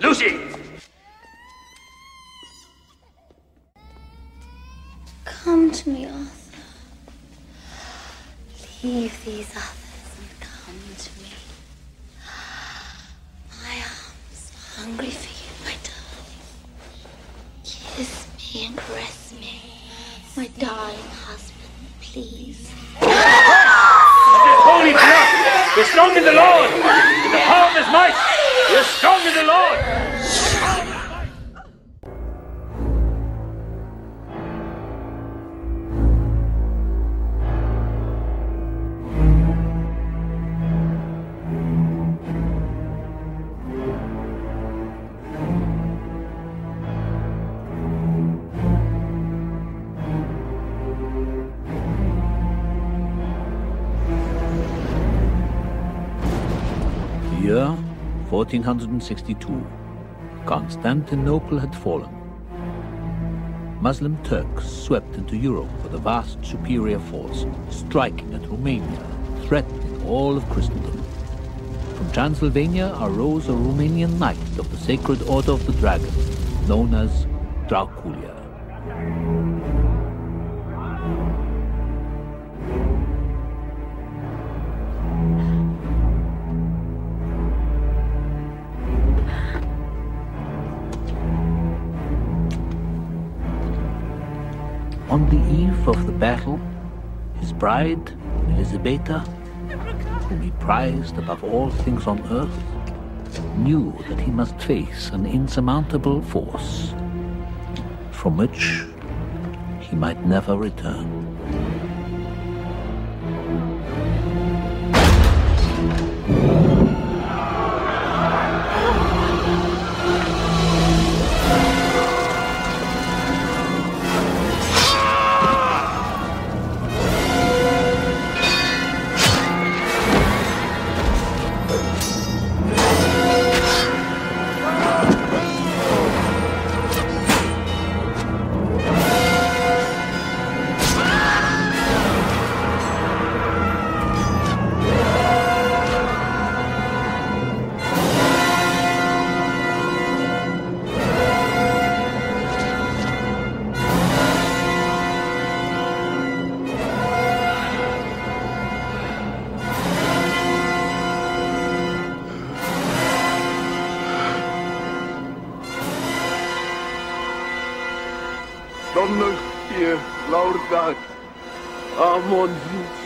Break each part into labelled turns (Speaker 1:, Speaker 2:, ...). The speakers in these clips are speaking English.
Speaker 1: Lucy!
Speaker 2: Come to me, Arthur. Leave these others and come to me. My arms are hungry for you, my darling. Kiss me and caress me. My darling husband, please.
Speaker 1: Holy blood! We're strong in the Lord! In the power of his might! We're strong in the Lord!
Speaker 3: Year 1462. Constantinople had fallen. Muslim Turks swept into Europe with a vast superior force, striking at Romania, threatening all of Christendom. From Transylvania arose a Romanian knight of the Sacred Order of the Dragon, known as Dracula. On the eve of the battle, his bride, Elizabeta, whom he prized above all things on earth, knew that he must face an insurmountable force, from which he might never return.
Speaker 4: Laudat, Amon Zeus.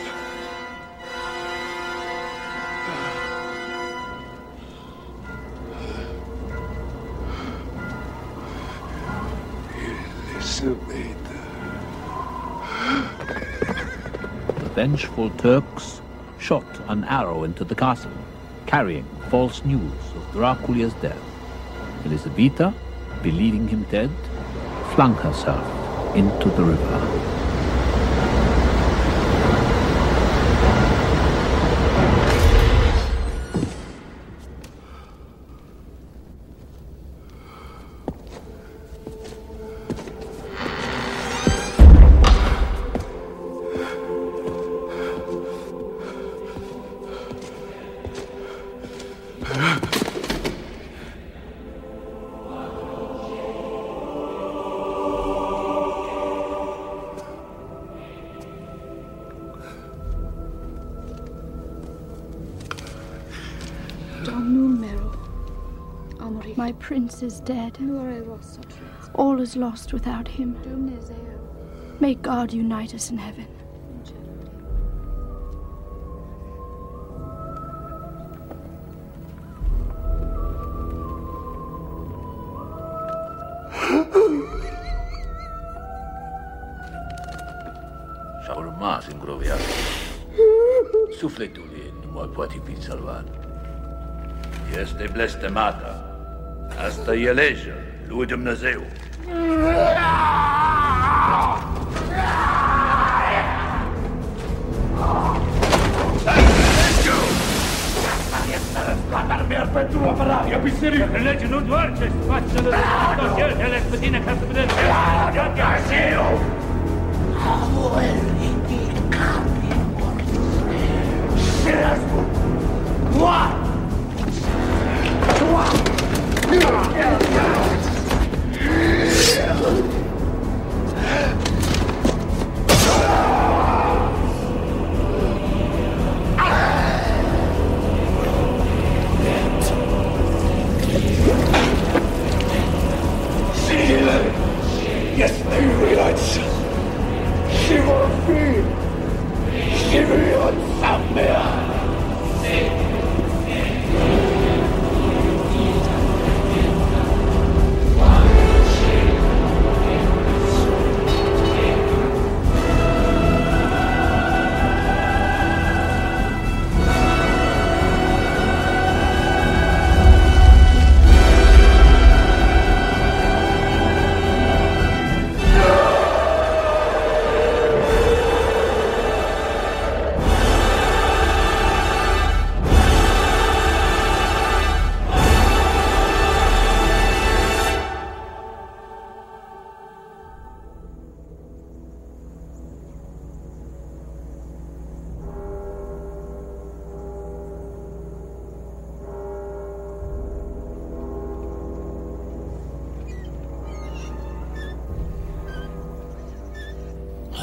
Speaker 4: Elizabeth.
Speaker 3: The vengeful Turks shot an arrow into the castle, carrying false news of Dracula's death. Elizabeta, believing him dead, flung herself into the river.
Speaker 5: My prince is dead. All is lost without him. May God unite us in heaven.
Speaker 3: Siamo rimasti ingroviati. Suffletuli non mi puoi più salvare.
Speaker 1: Este blestemata. Asta 𝐂𝐸𝐥𝐲𝐫, lui Dumnezeu.
Speaker 6: Pentru apărarea bisericii. Lege nu doar ce face de Stoker, ele pe tine ca să vedem. Dumnezeu!
Speaker 7: Avol ridicat-i morți. Și răspund. What?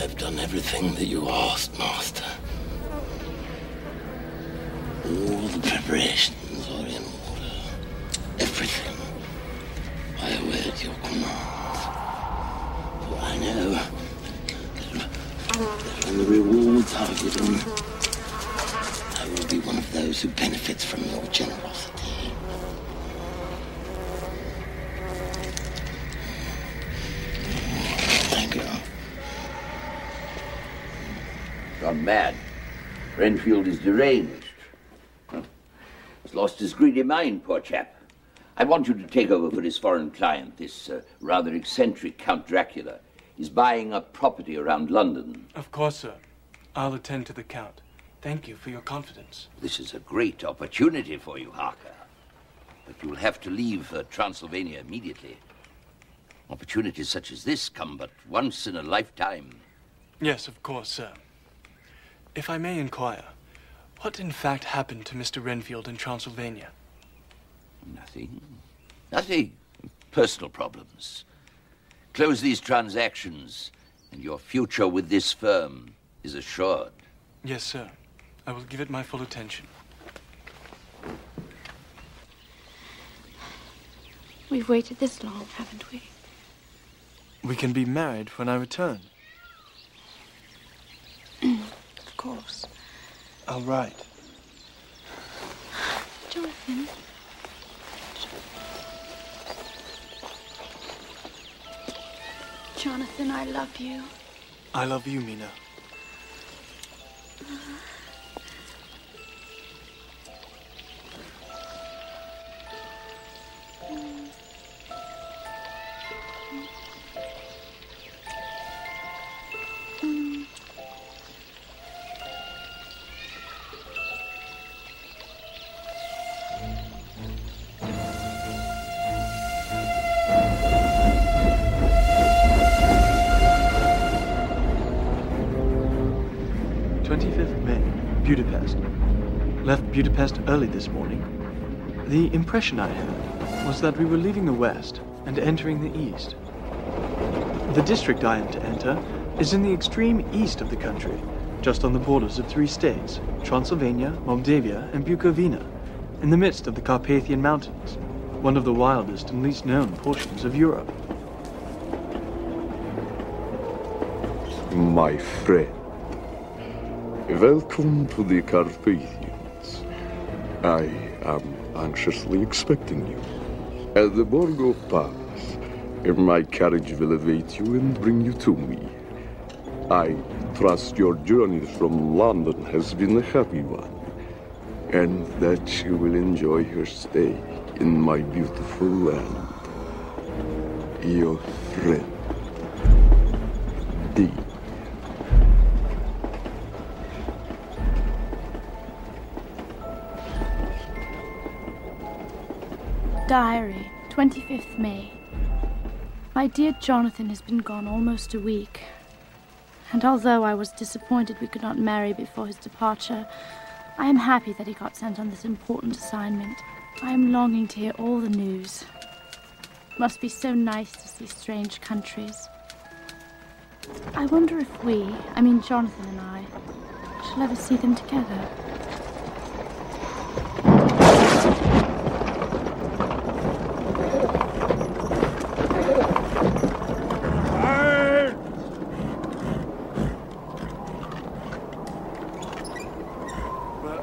Speaker 7: I've done everything that you asked, Master. All the preparations are in order. Everything. I await your commands. For I know that when the rewards are given, I will be one of those who benefits from your generosity. Thank you.
Speaker 8: Gone mad. Renfield is deranged. He's lost his greedy mind, poor chap. I want you to take over for his foreign client, this rather eccentric Count Dracula. He's buying up property around London.
Speaker 9: Of course, sir. I'll attend to the Count. Thank you for your confidence.
Speaker 8: This is a great opportunity for you, Harker. But you'll have to leave Transylvania immediately. Opportunities such as this come but once in a lifetime.
Speaker 9: Yes, of course, sir. If I may inquire, what in fact happened to Mr. Renfield in Transylvania?
Speaker 8: Nothing. Nothing. Personal problems. Close these transactions, and your future with this firm is assured.
Speaker 9: Yes, sir. I will give it my full attention.
Speaker 5: We've waited this long, haven't we?
Speaker 9: We can be married when I return.
Speaker 5: Of course.
Speaker 9: I'll write.
Speaker 5: Jonathan. Jonathan, I love you.
Speaker 9: I love you, Mina. Budapest. Left Budapest early this morning. The impression I had was that we were leaving the west and entering the east. The district I am to enter is in the extreme east of the country, just on the borders of 3 states, Transylvania, Moldavia, and Bukovina, in the midst of the Carpathian Mountains, one of the wildest and least known portions of Europe.
Speaker 4: My friend, welcome to the Carpathians. I am anxiously expecting you. At the Borgo Pass, my carriage will await you and bring you to me. I trust your journey from London has been a happy one, and that you will enjoy your stay in my beautiful land. Your friend, D.
Speaker 5: Diary, 25th May. My dear Jonathan has been gone almost a week. And although I was disappointed we could not marry before his departure, I am happy that he got sent on this important assignment. I am longing to hear all the news. It must be so nice to see strange countries. I wonder if Jonathan and I, shall ever see them together.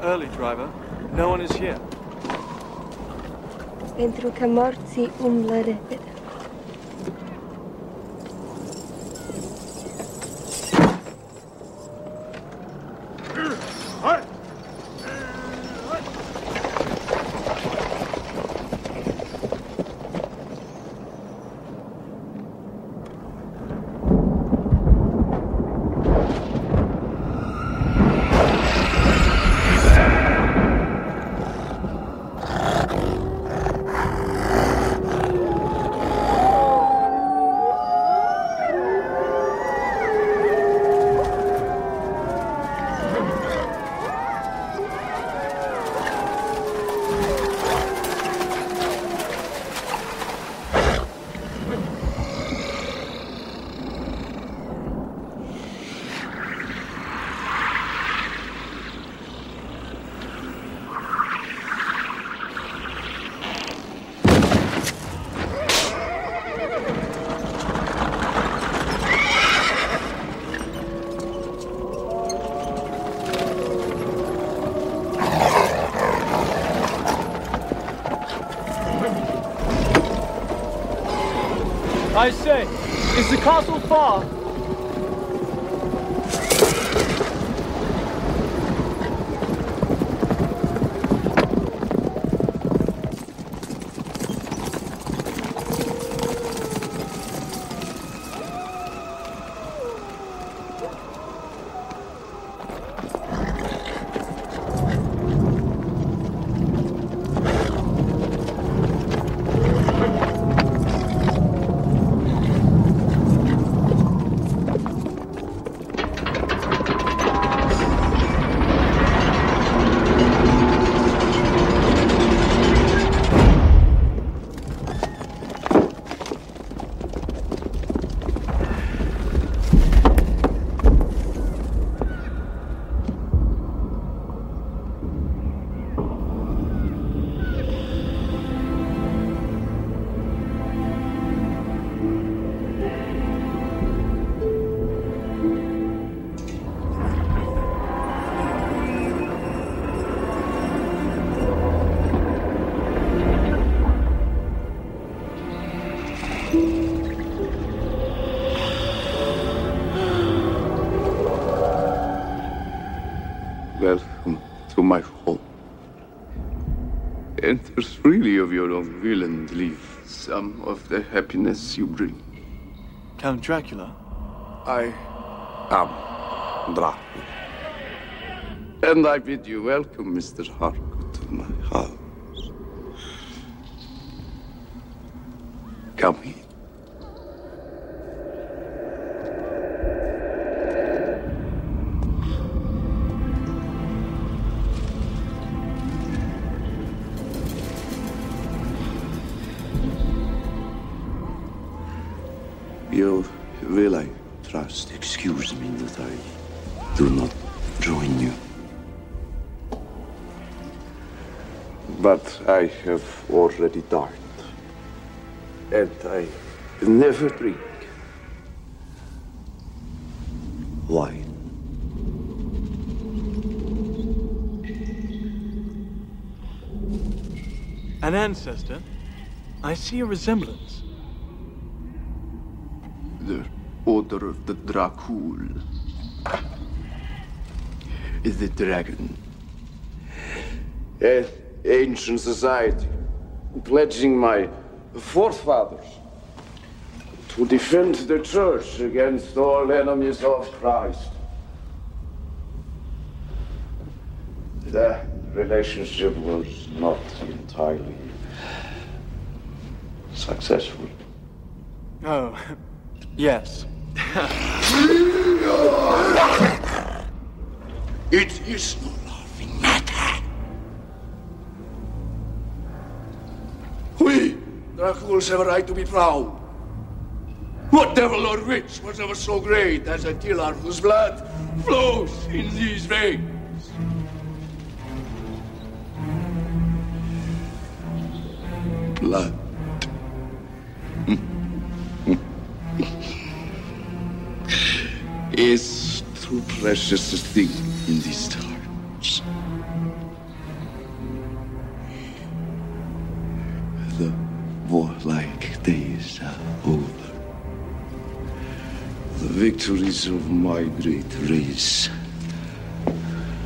Speaker 9: Early, driver. No one is here.
Speaker 10: Pentru că morții umblă repede.
Speaker 9: I say, is the castle far?
Speaker 4: Welcome to my home. Enter freely of your own will and leave some of the happiness you bring.
Speaker 9: Count Dracula?
Speaker 4: I am Dracula. And I bid you welcome, Mr. Harcourt, to my house. Come in. You will, I trust, excuse me that I do not join you. But I have already dined, and I never drink wine.
Speaker 9: An ancestor? I see a resemblance.
Speaker 4: The order of the Dracula. The dragon. An ancient society, pledging my forefathers to defend the church against all enemies of Christ. The relationship was not entirely successful.
Speaker 9: Oh, yes.
Speaker 4: It is no laughing matter. We, Draculas, have a right to be proud. What devil or witch was ever so great as a killer whose blood flows in these veins? Blood. Is too precious a thing in these times. The warlike days are over. The victories of my great race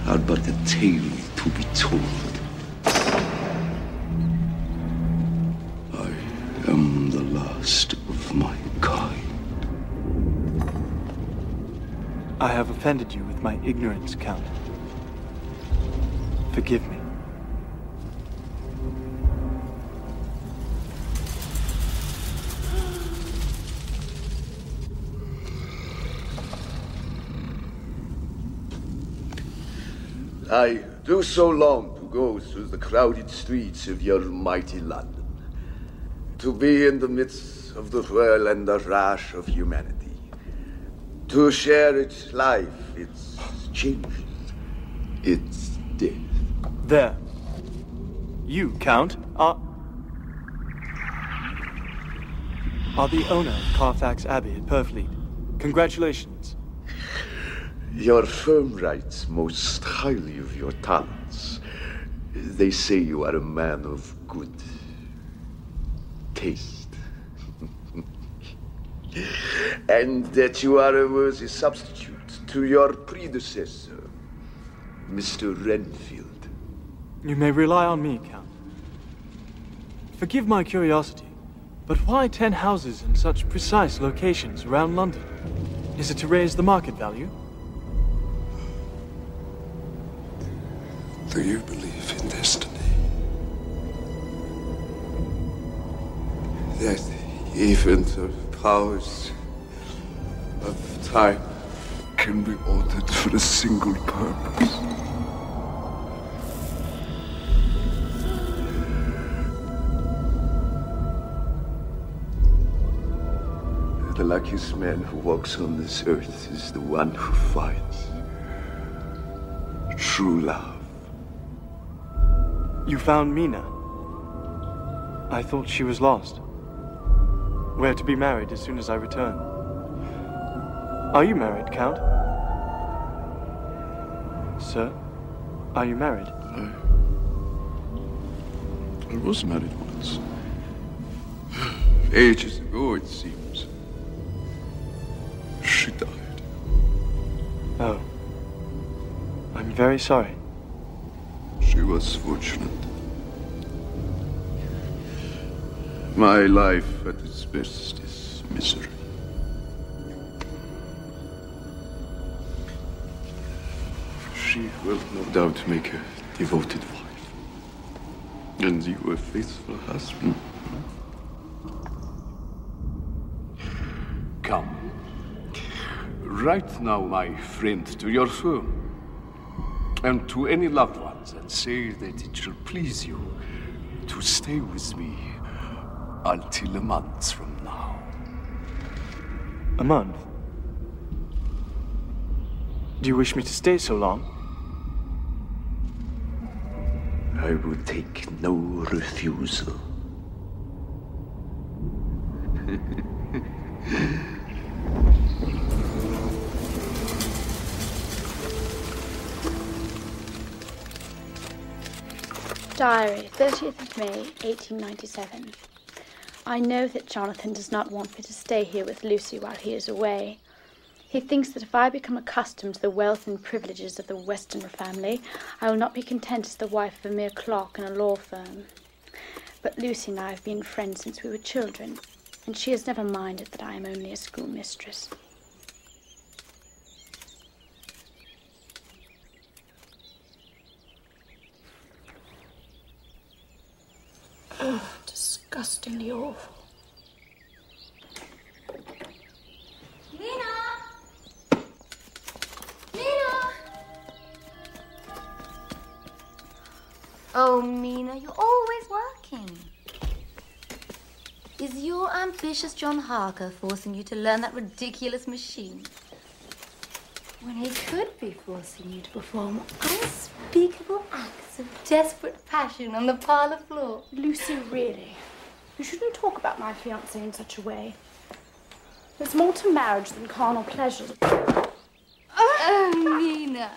Speaker 4: are but a tale to be told. I am the last of my kind.
Speaker 9: I have offended you with my ignorance, Count. Forgive me.
Speaker 4: I do so long to go through the crowded streets of your mighty London, to be in the midst of the whirl and the rush of humanity. To share its life, its changes, its death.
Speaker 9: There. You, Count, are the owner of Carfax Abbey at Purfleet. Congratulations.
Speaker 4: Your firm writes most highly of your talents. They say you are a man of good taste. And that you are a worthy substitute to your predecessor, Mr. Renfield.
Speaker 9: You may rely on me, Count. Forgive my curiosity, but why 10 houses in such precise locations around London? Is it to raise the market value?
Speaker 4: Do you believe in destiny? That even the powers of time can be ordered for a single purpose. The luckiest man who walks on this earth is the one who finds true love.
Speaker 9: You found Mina. I thought she was lost. We're to be married as soon as I return. Are you married, Count? Sir, are you married?
Speaker 4: I was married once. Ages ago, it seems. She died.
Speaker 9: Oh. I'm very sorry.
Speaker 4: She was fortunate. My life at its best is misery. She will no doubt make a devoted wife. And you a faithful husband. Come. Write now, my friend, to your firm. And to any loved ones, and say that it shall please you to stay with me until a month from now.
Speaker 9: A month? Do you wish me to stay so long?
Speaker 4: I will take no refusal.
Speaker 5: Diary, 30th of May, 1897. I know that Jonathan does not want me to stay here with Lucy while he is away. He thinks that if I become accustomed to the wealth and privileges of the Westenra family, I will not be content as the wife of a mere clerk in a law firm. But Lucy and I have been friends since we were children, and she has never minded that I am only a schoolmistress. Oh, disgustingly awful.
Speaker 2: Mina! Mina! Oh, Mina, you're always working. Is your ambitious John Harker forcing you to learn that ridiculous machine? When he could be forcing you to perform unspeakable acts of desperate passion on the parlor floor.
Speaker 5: Lucy, really? You shouldn't talk about my fiancé in such a way. There's more to marriage than carnal pleasures.
Speaker 2: Oh, Mina.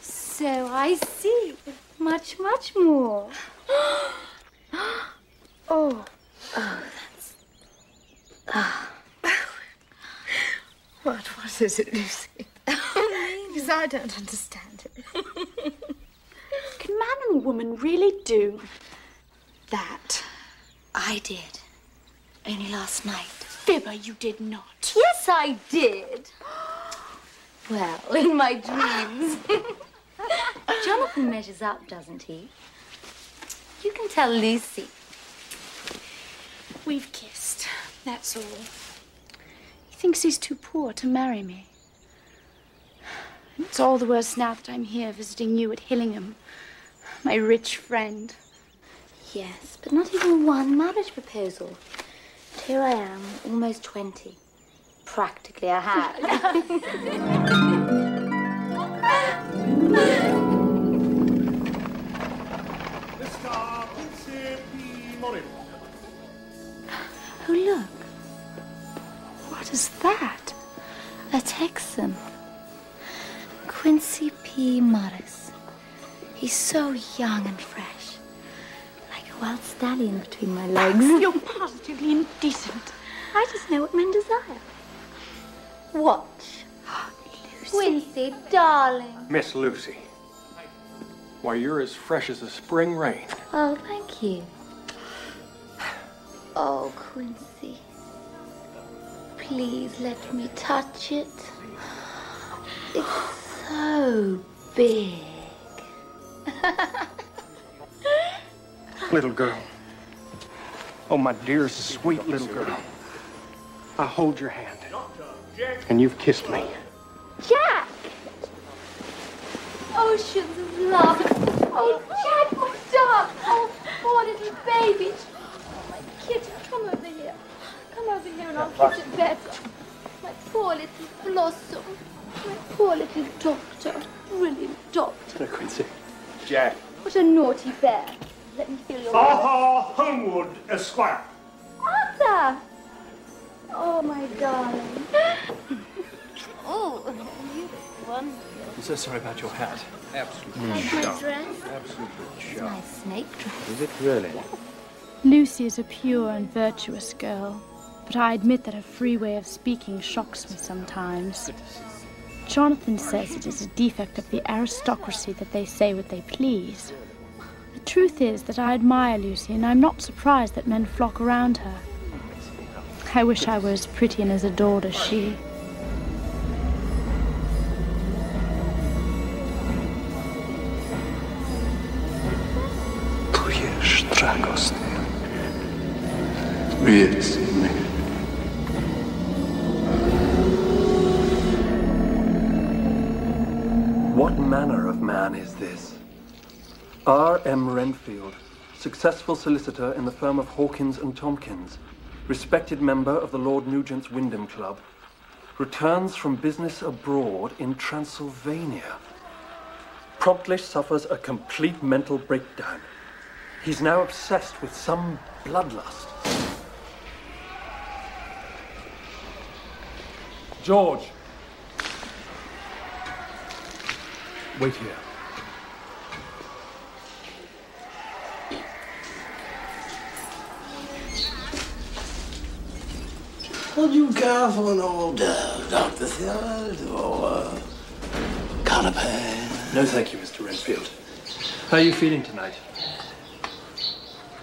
Speaker 2: So I see. Much, much more.
Speaker 5: Oh.
Speaker 2: Oh, that's...
Speaker 5: What is it, Lucy? Because I don't understand it. Can man and woman really do that?
Speaker 2: I did. Only last night.
Speaker 5: Fibber, you did not.
Speaker 2: Yes, I did. Well, in my dreams. Jonathan measures up, doesn't he? You can tell Lucy.
Speaker 5: We've kissed, that's all. He thinks he's too poor to marry me. And it's all the worse now that I'm here visiting you at Hillingham, my rich friend.
Speaker 2: Yes, but not even one marriage proposal. And here I am, almost 20. Practically a hag.
Speaker 5: Oh, look. What is that?
Speaker 2: A Texan. Quincy P. Morris. He's so young and fresh. Like a wild stallion between my legs.
Speaker 5: You're positively indecent.
Speaker 2: I just know what men desire. Watch. Quincy, darling.
Speaker 11: Miss Lucy. Why, you're as fresh as a spring rain.
Speaker 2: Oh, thank you. Oh, Quincy. Please let me touch it. It's so big.
Speaker 11: Little girl. Oh, my dear, sweet little girl. I hold your hand. And you've kissed me.
Speaker 2: Jack! Oceans of love. Oh, Jack, my dog. Oh, poor little baby. Oh, my kitten, come over here. Come over here and I'll kiss it better. My poor little Blossom. My poor little doctor. Brilliant doctor.
Speaker 11: No, Quincy. Jack.
Speaker 2: What a naughty bear. Let me feel your...
Speaker 6: Homewood, Esquire.
Speaker 2: Arthur! Oh, my darling. Oh, beautiful one.
Speaker 11: I'm so sorry about your hat. Absolutely.
Speaker 2: Like my dress?
Speaker 11: Absolutely.
Speaker 2: It's my snake dress.
Speaker 11: Is it really?
Speaker 5: Lucy is a pure and virtuous girl, but I admit that her free way of speaking shocks me sometimes. Jonathan says it is a defect of the aristocracy that they say what they please. The truth is that I admire Lucy, and I'm not surprised that men flock around her. I wish I were as pretty and as adored as she.
Speaker 11: What manner of man is this? R.M. Renfield, successful solicitor in the firm of Hawkins and Tompkins, respected member of the Lord Nugent's Wyndham Club, returns from business abroad in Transylvania. Promptly suffers a complete mental breakdown. He's now obsessed with some bloodlust. George! Wait here.
Speaker 7: Would you care for an old Dr. Theod or canapé?
Speaker 11: No, thank you, Mr. Renfield. How are you feeling tonight?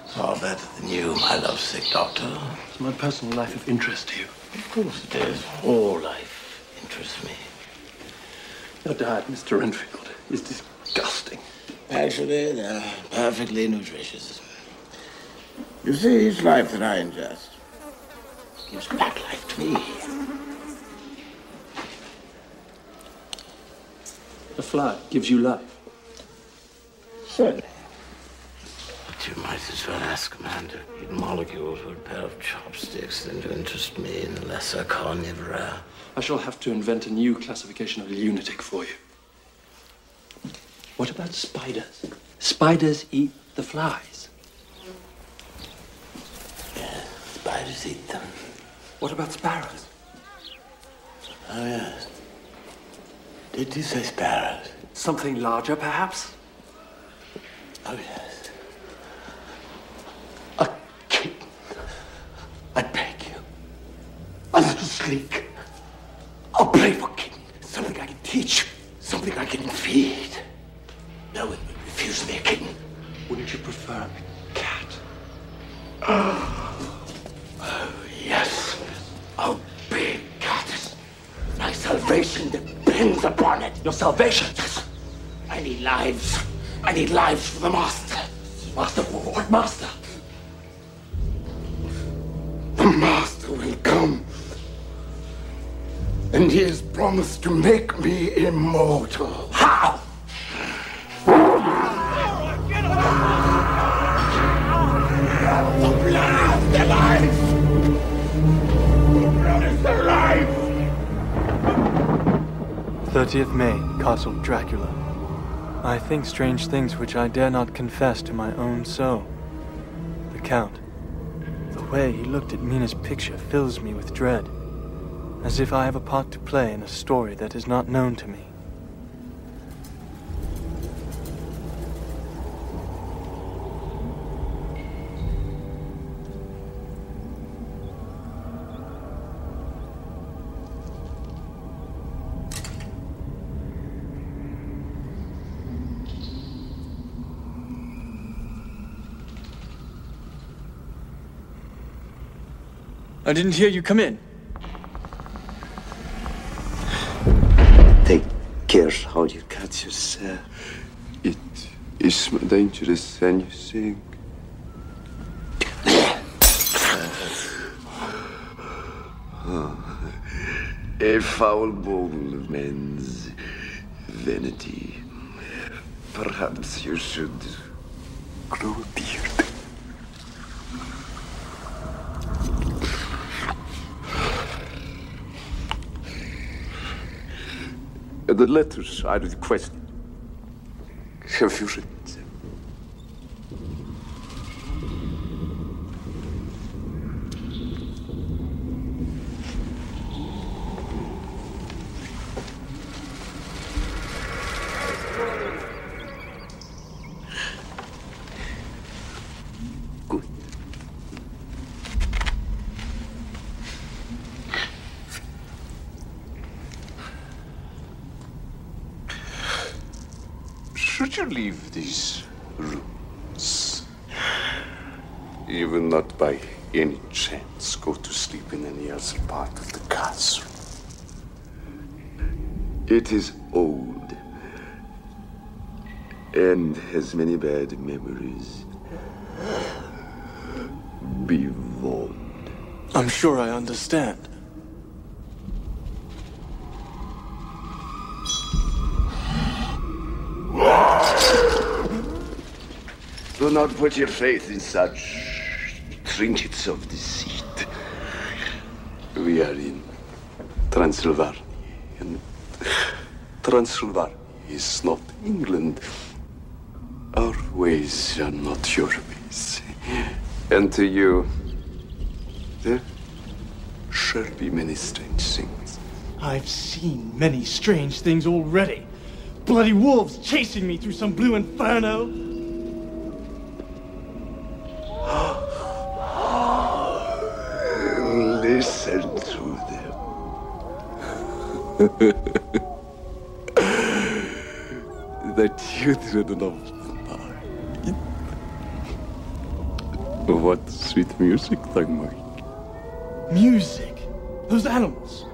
Speaker 7: Far better than you, my lovesick doctor.
Speaker 11: Is my personal life of interest to you?
Speaker 7: Of course it is. All life interests me.
Speaker 11: Your diet, Mr. Renfield, is disgusting.
Speaker 7: Actually, they're perfectly nutritious. You see, each life that I ingest gives back life to me.
Speaker 11: A fly gives you life?
Speaker 7: Certainly. But you might as well ask a man to eat molecules with a pair of chopsticks than to interest me in the lesser carnivora.
Speaker 11: I shall have to invent a new classification of lunatic for you. What about spiders? Spiders eat the flies.
Speaker 7: Yes, spiders eat them.
Speaker 11: What about sparrows?
Speaker 7: Oh, yes. Did you say sparrows?
Speaker 11: Something larger, perhaps?
Speaker 7: Oh, yes. A kitten. I beg you. A little sleek. A playful kitten. Something I can teach. Something I can feed. No, it would refuse to be a kitten.
Speaker 11: Wouldn't you prefer a cat?
Speaker 7: Oh, yes. A big cat. My salvation depends upon it.
Speaker 11: Your salvation?
Speaker 7: Yes. I need lives. I need lives for the master.
Speaker 11: Master? What master?
Speaker 7: The master will come. And he has promised to make me immortal. How? The blood is their life! The blood is their life!
Speaker 9: 30th May, Castle Dracula. I think strange things which I dare not confess to my own soul. The Count. The way he looked at Mina's picture fills me with dread, as if I have a part to play in a story that is not known to me. I didn't hear you come in.
Speaker 4: Take care how you cut yourself. It is more dangerous than you think. A foul bone of men's vanity. Perhaps you should grow a beard. The letters I requested. Have you read them? Should you leave these rooms, you will not by any chance go to sleep in any other part of the castle. It is old and has many bad memories. Be warned.
Speaker 9: I'm sure I understand.
Speaker 4: Do not put your faith in such trinkets of deceit. We are in Transylvania, and Transylvania is not England. Our ways are not your ways. And to you, there shall be many strange things.
Speaker 9: I've seen many strange things already. Bloody wolves chasing me through some blue inferno.
Speaker 4: Listen to them. The children of night. What sweet music they make.
Speaker 9: Music? Those animals?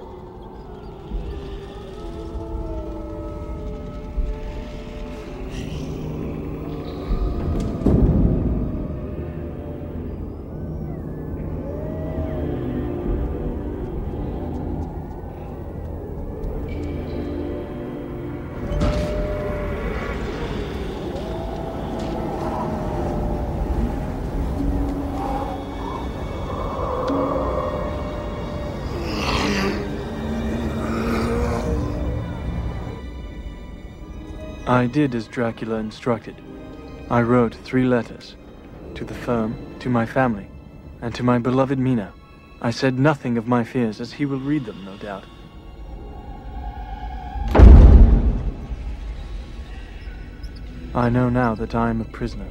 Speaker 9: I did as Dracula instructed. I wrote 3 letters. To the firm, to my family, and to my beloved Mina. I said nothing of my fears, as he will read them, no doubt. I know now that I am a prisoner.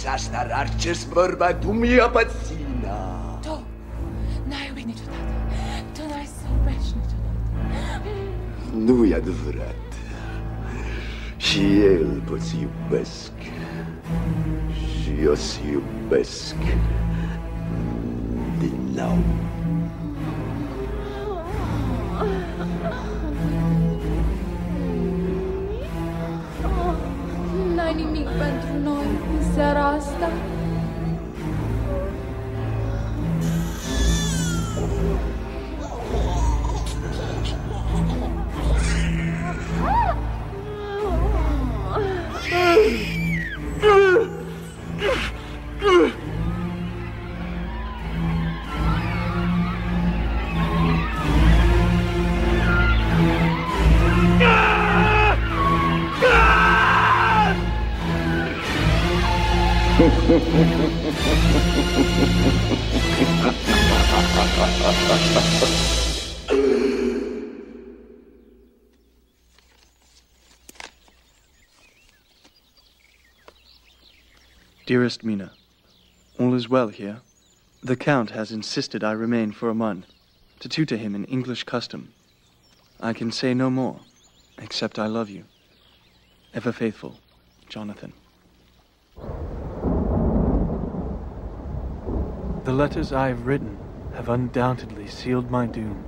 Speaker 7: Asta arces vorba dumia pațina.
Speaker 12: To, n-ai uimit niciodată. Tu n-ai să iubești niciodată.
Speaker 7: Nu e adevărat. Și el poți iubesc. Și eu să iubesc din nou.
Speaker 12: N-ai nimic pentru noi în seara asta?
Speaker 9: Dearest Mina, all is well here. The Count has insisted I remain for a month, to tutor him in English custom. I can say no more, except I love you. Ever faithful, Jonathan. The letters I have written have undoubtedly sealed my doom.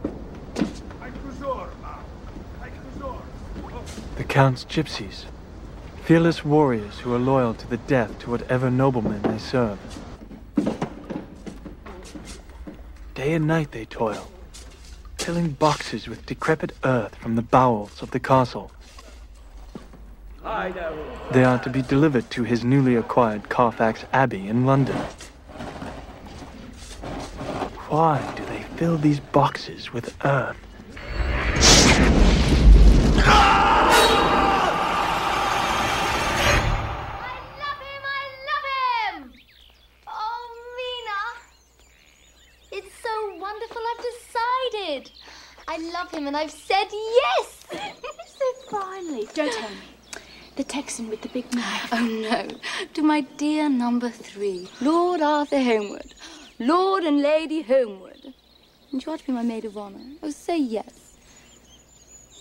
Speaker 9: The Count's gypsies, fearless warriors who are loyal to the death to whatever noblemen they serve. Day and night they toil, filling boxes with decrepit earth from the bowels of the castle. They are to be delivered to his newly acquired Carfax Abbey in London. Why do they fill these boxes with earth?
Speaker 2: I love him and I've said yes!
Speaker 5: So finally. Don't tell me. The Texan with the big knife.
Speaker 2: Oh no, to my dear number 3, Lord Arthur Homewood, Lord and Lady Homewood. And you are to be my maid of honor. Oh, say yes.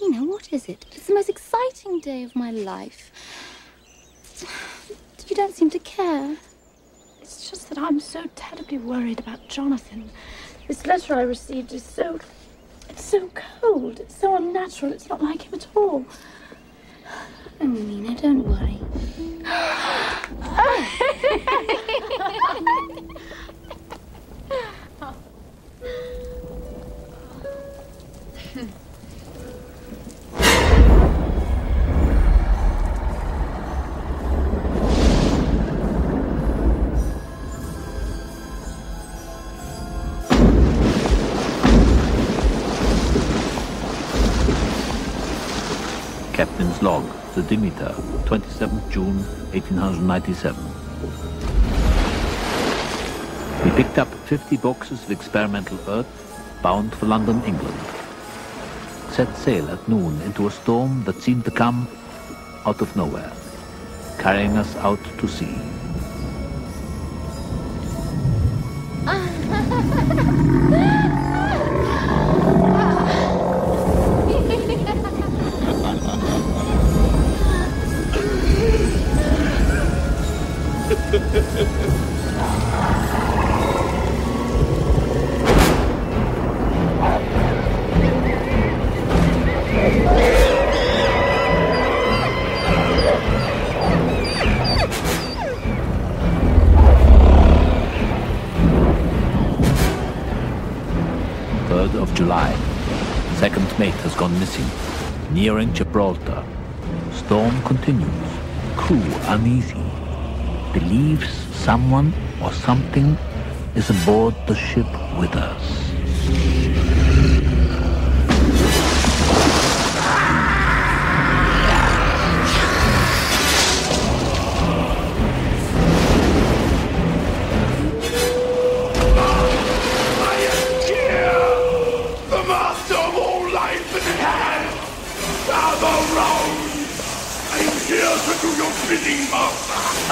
Speaker 2: You know, what is it? It's the most exciting day of my life. You don't seem to care.
Speaker 5: It's just that I'm so terribly worried about Jonathan. This letter I received is so... It's so cold. It's so unnatural. It's not like him at all.
Speaker 2: Oh, Mina, don't worry.
Speaker 3: Captain's log, the Demeter, 27th June, 1897. We picked up 50 boxes of experimental earth, bound for London, England. Set sail at noon into a storm that seemed to come out of nowhere, carrying us out to sea. July. Second mate has gone missing. Nearing Gibraltar. Storm continues. Crew uneasy. Believes someone or something is aboard the ship with us.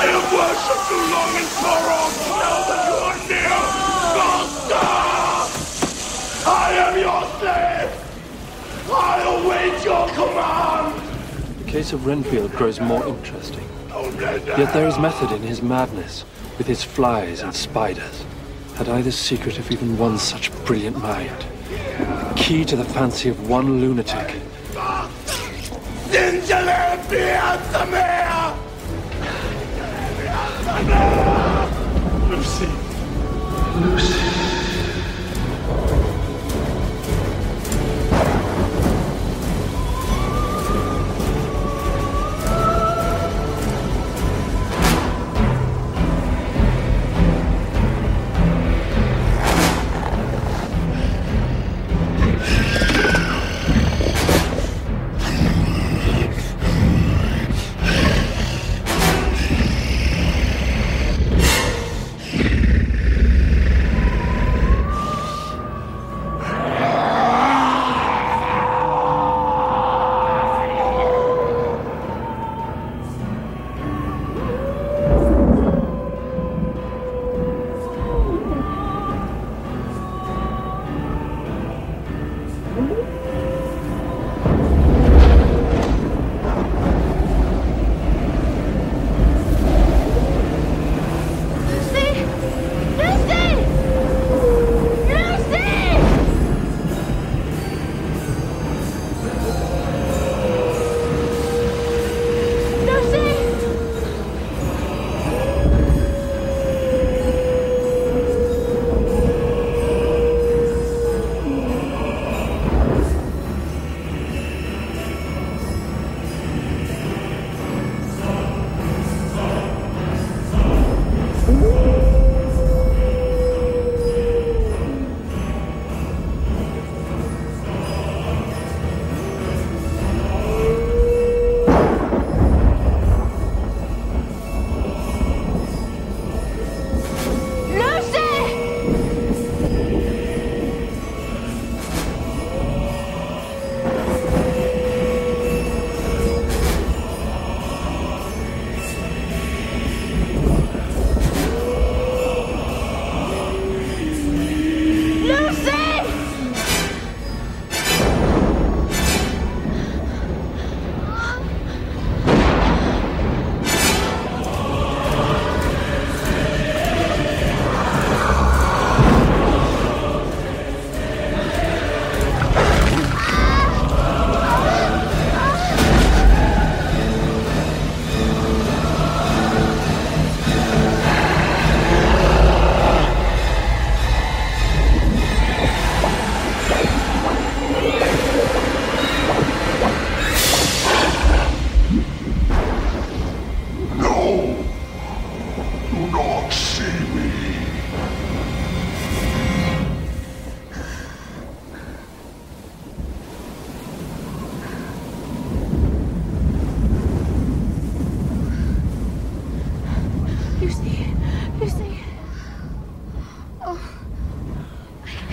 Speaker 6: I have worshipped you long in sorrow. Now that you are near, Master! I am your slave! I await your command!
Speaker 11: The case of Renfield grows more interesting. Yet there is method in his madness, with his flies and spiders. Had I the secret of even one such brilliant mind? The key to the fancy of one lunatic.
Speaker 6: Lucy. Lucy.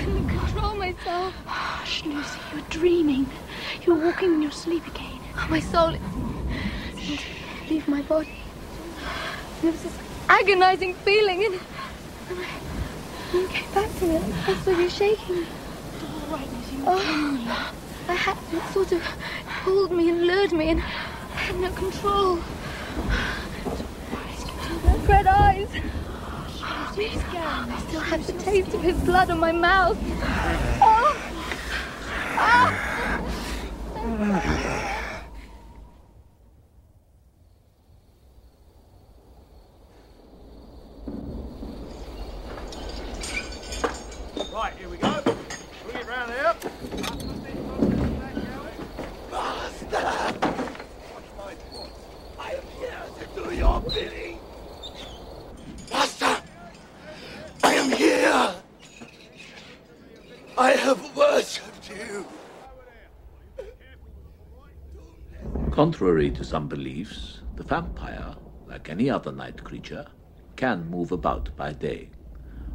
Speaker 2: couldn't control myself.
Speaker 5: Hush, Lucy, you're dreaming. You're walking in your sleep again.
Speaker 2: My soul seemed to leave my body. There was this agonizing feeling, and when it came back to me, I saw you shaking me.
Speaker 5: All right, Lucy,
Speaker 2: I had it sort of pulled me and lured me, and I had no control. Those red eyes. I still had the taste of his blood on my mouth. Oh.
Speaker 1: Right, here we go. Bring it round here.
Speaker 7: Master! I am here to do your bidding. Master! I am here! I have worshipped you!
Speaker 3: Contrary to some beliefs, the vampire, like any other night creature, can move about by day,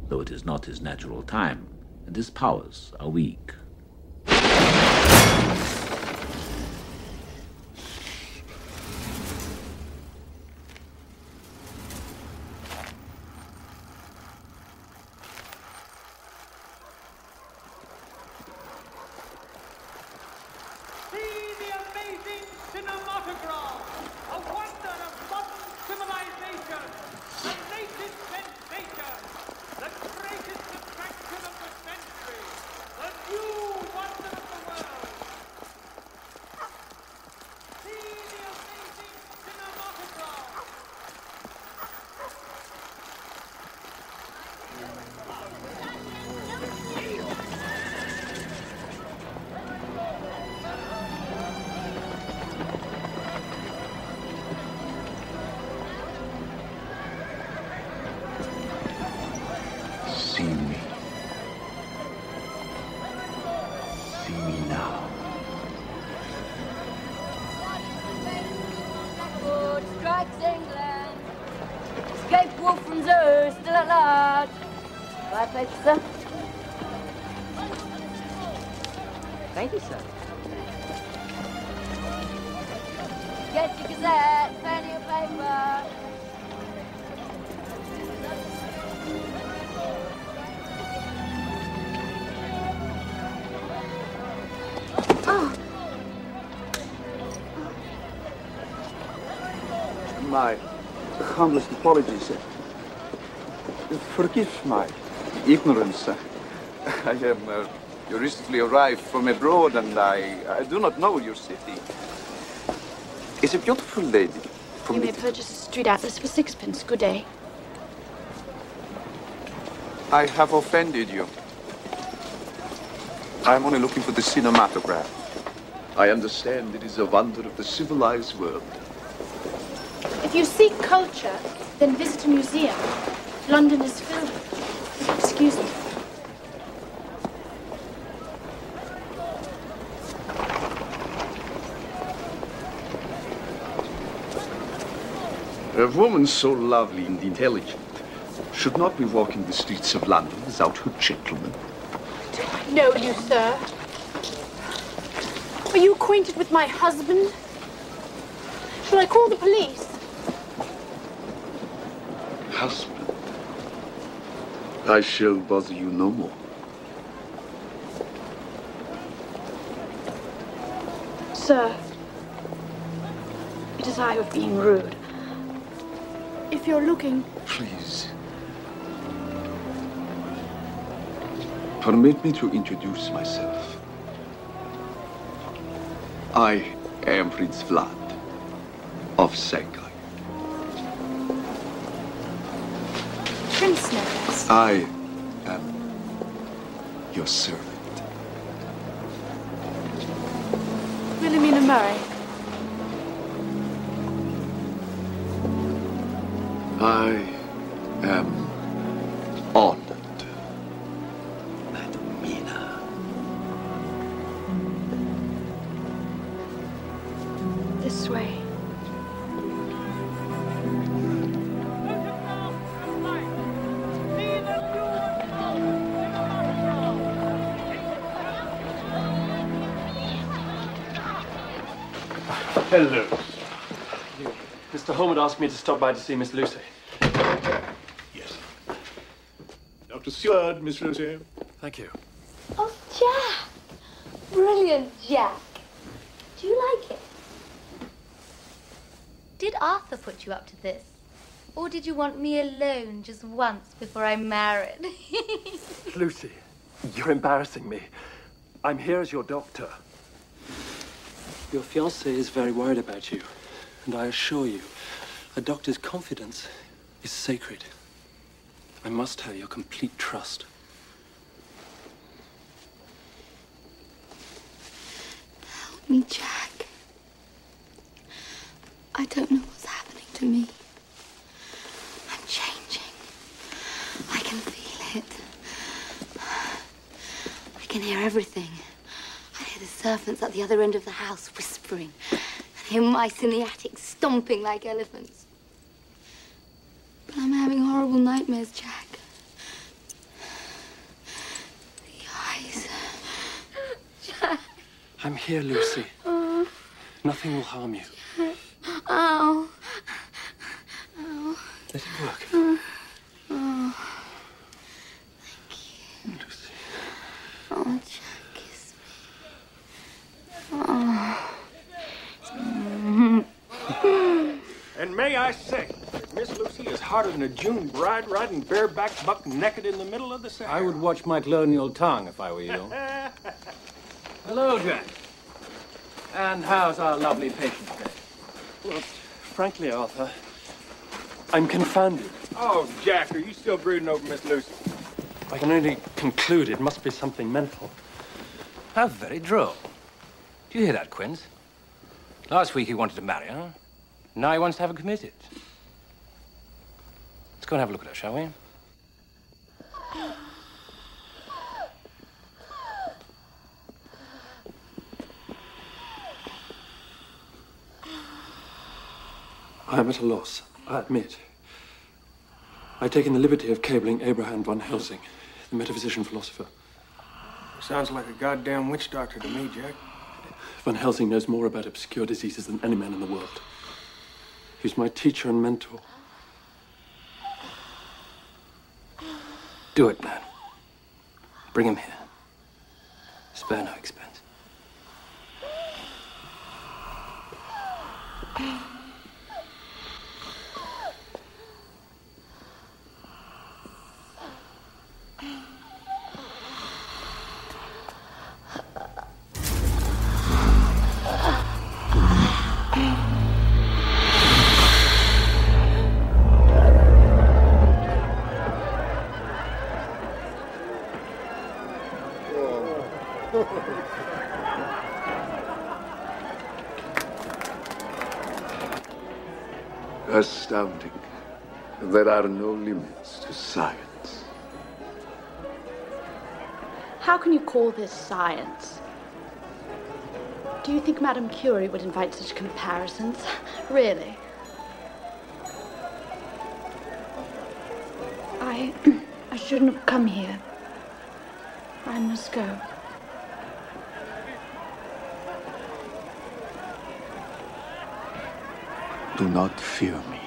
Speaker 3: though it is not his natural time, and his powers are weak.
Speaker 2: 𝐂𝐫𝐴𝐺𝐵 still at large. Bye, thank you, sir. Thank you, sir. Get your gazette, pen and paper. Oh.
Speaker 13: My humblest apologies. Forgive my ignorance. I am you recently arrived from abroad and I do not know your city. Is a beautiful lady from
Speaker 5: You may purchase a street atlas for 6p. Good day.
Speaker 13: I have offended you. I am only looking for the cinematograph. I understand it is a wonder of the civilized world.
Speaker 5: If you seek culture, then visit a museum. London is filled with it. Excuse me.
Speaker 4: A woman so lovely and intelligent should not be walking the streets of London without her gentleman.
Speaker 5: Do I know you, sir? Are you acquainted with my husband? Shall I call the police?
Speaker 4: Husband, I shall bother you no more.
Speaker 5: Sir, it is I who have been rude. If you're looking...
Speaker 4: Please. Permit me to introduce myself. I am Prince Vlad of St.
Speaker 5: Prince knows.
Speaker 4: I am your servant.
Speaker 5: Wilhelmina Murray.
Speaker 4: I am honored, Madam Mina.
Speaker 5: This way.
Speaker 11: Hello. Mr. Holm had asked me to stop by to see Miss Lucy.
Speaker 6: Yes. Dr. Seward, Miss Lucy.
Speaker 11: Thank you.
Speaker 2: Oh, Jack! Brilliant, Jack. Do you like it? Did Arthur put you up to this? Or did you want me alone just once before I married?
Speaker 11: Lucy, you're embarrassing me. I'm here as your doctor. Your fiancé is very worried about you, and I assure you, a doctor's confidence is sacred. I must have your complete trust.
Speaker 2: Help me, Jack. I don't know what's happening to me. I'm changing. I can feel it. I can hear everything. I hear the servants at the other end of the house whispering. I hear mice in the attic stomping like elephants. But I'm having horrible nightmares, Jack. The eyes. Jack.
Speaker 11: I'm here, Lucy. Nothing will harm you.
Speaker 2: Ow. Ow.
Speaker 11: Let it work.
Speaker 2: Oh. Thank you.
Speaker 11: Lucy.
Speaker 2: Oh, Jack, kiss me. Oh.
Speaker 14: And may I say, Miss Lucy is harder than a June bride riding bareback buck naked in the middle of the Sahara.
Speaker 15: I would watch my colonial tongue if I were you. Hello, Jack. And how's our lovely patient today?
Speaker 11: Well, frankly, Arthur, I'm confounded.
Speaker 14: Oh, Jack, are you still brooding over Miss Lucy?
Speaker 11: I can only conclude it must be something mental.
Speaker 15: How very droll. Do you hear that, Quince? Last week he wanted to marry her. Now he wants to have her committed. Let's go and have a look at her, shall we?
Speaker 11: I am at a loss, I admit. I've taken the liberty of cabling Abraham von Helsing, the metaphysician philosopher.
Speaker 14: Sounds like a goddamn witch doctor to me, Jack.
Speaker 11: Van Helsing knows more about obscure diseases than any man in the world. He's my teacher and mentor.
Speaker 15: Do it, man. Bring him here. Spare no expense.
Speaker 4: Astounding. There are no limits to science.
Speaker 5: How can you call this science? Do you think Madame Curie would invite such comparisons? Really? I shouldn't have come here. I must go.
Speaker 4: Do not fear me.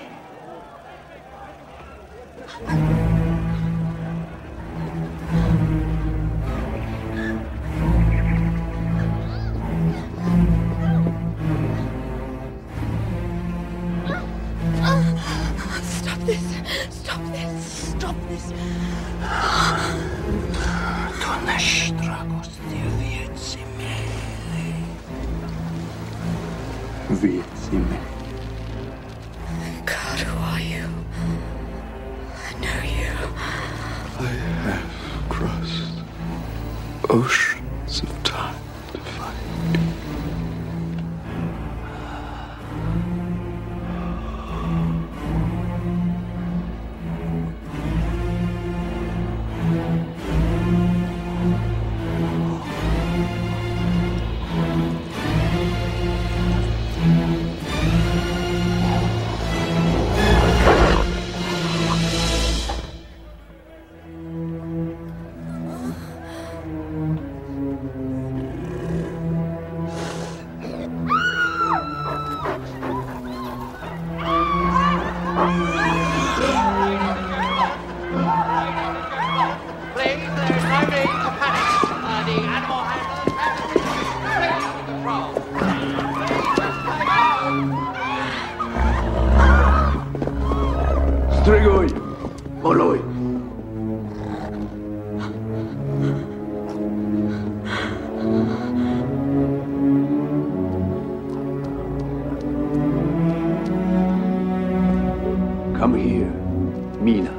Speaker 12: Stop this! Stop this! Stop this! God, who are you? I know you.
Speaker 4: I have crossed oceans of time to find you.
Speaker 7: Strigoi, Moloi. Come here, Mina.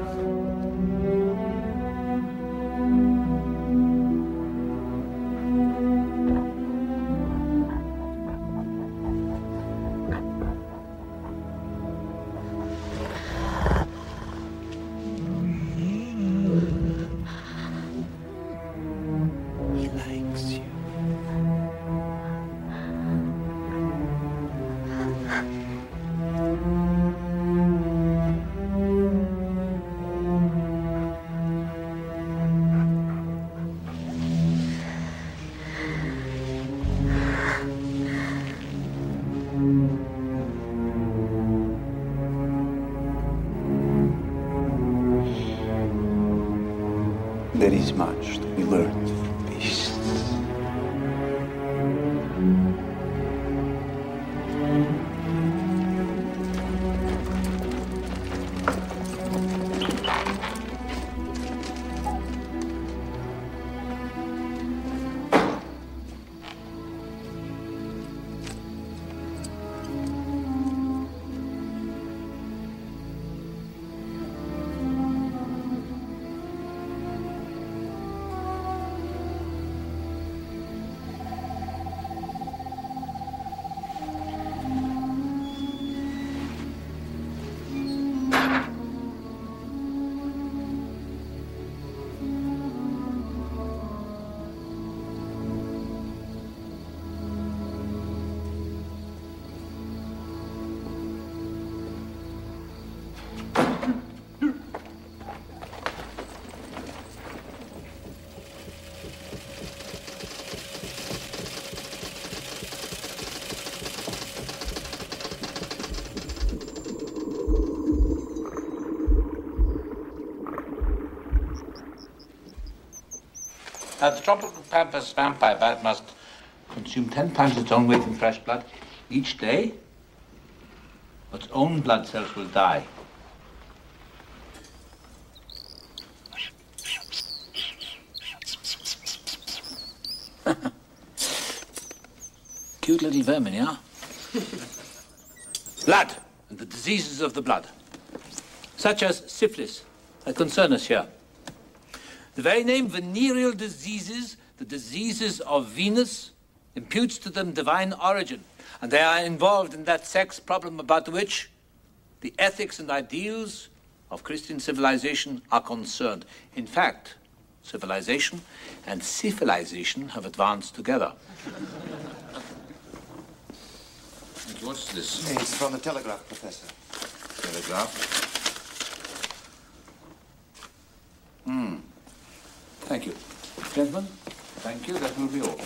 Speaker 13: There is much to be learned from beasts.
Speaker 3: The tropical pampas vampire bat must consume 10 times its own weight in fresh blood each day, or its own blood cells will die. Cute little vermin, yeah? Blood and the diseases of the blood, such as syphilis, that concern us here. The very name venereal diseases, the diseases of Venus, imputes to them divine origin, and they are involved in that sex problem about which the ethics and ideals of Christian civilization are concerned. In fact, civilization and civilization have advanced together. What's this?
Speaker 16: It's from the Telegraph, Professor.
Speaker 3: Telegraph? Thank you. Gentlemen, thank you. That will be all.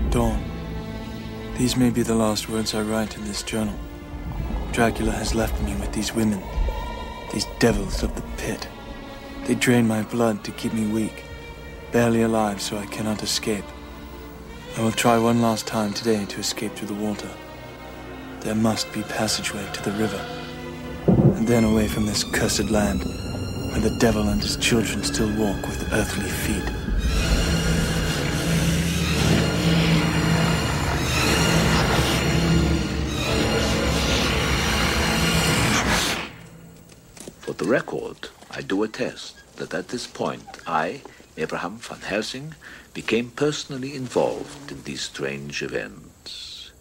Speaker 9: Dawn. These may be the last words I write in this journal. Dracula has left me with these women, these devils of the pit. They drain my blood to keep me weak, barely alive so I cannot escape. I will try one last time today to escape through the water. There must be passageway to the river, and then away from this cursed land, where the devil and his children still walk with earthly feet.
Speaker 3: For the record, I do attest that at this point, I, Abraham van Helsing, became personally involved in these strange events.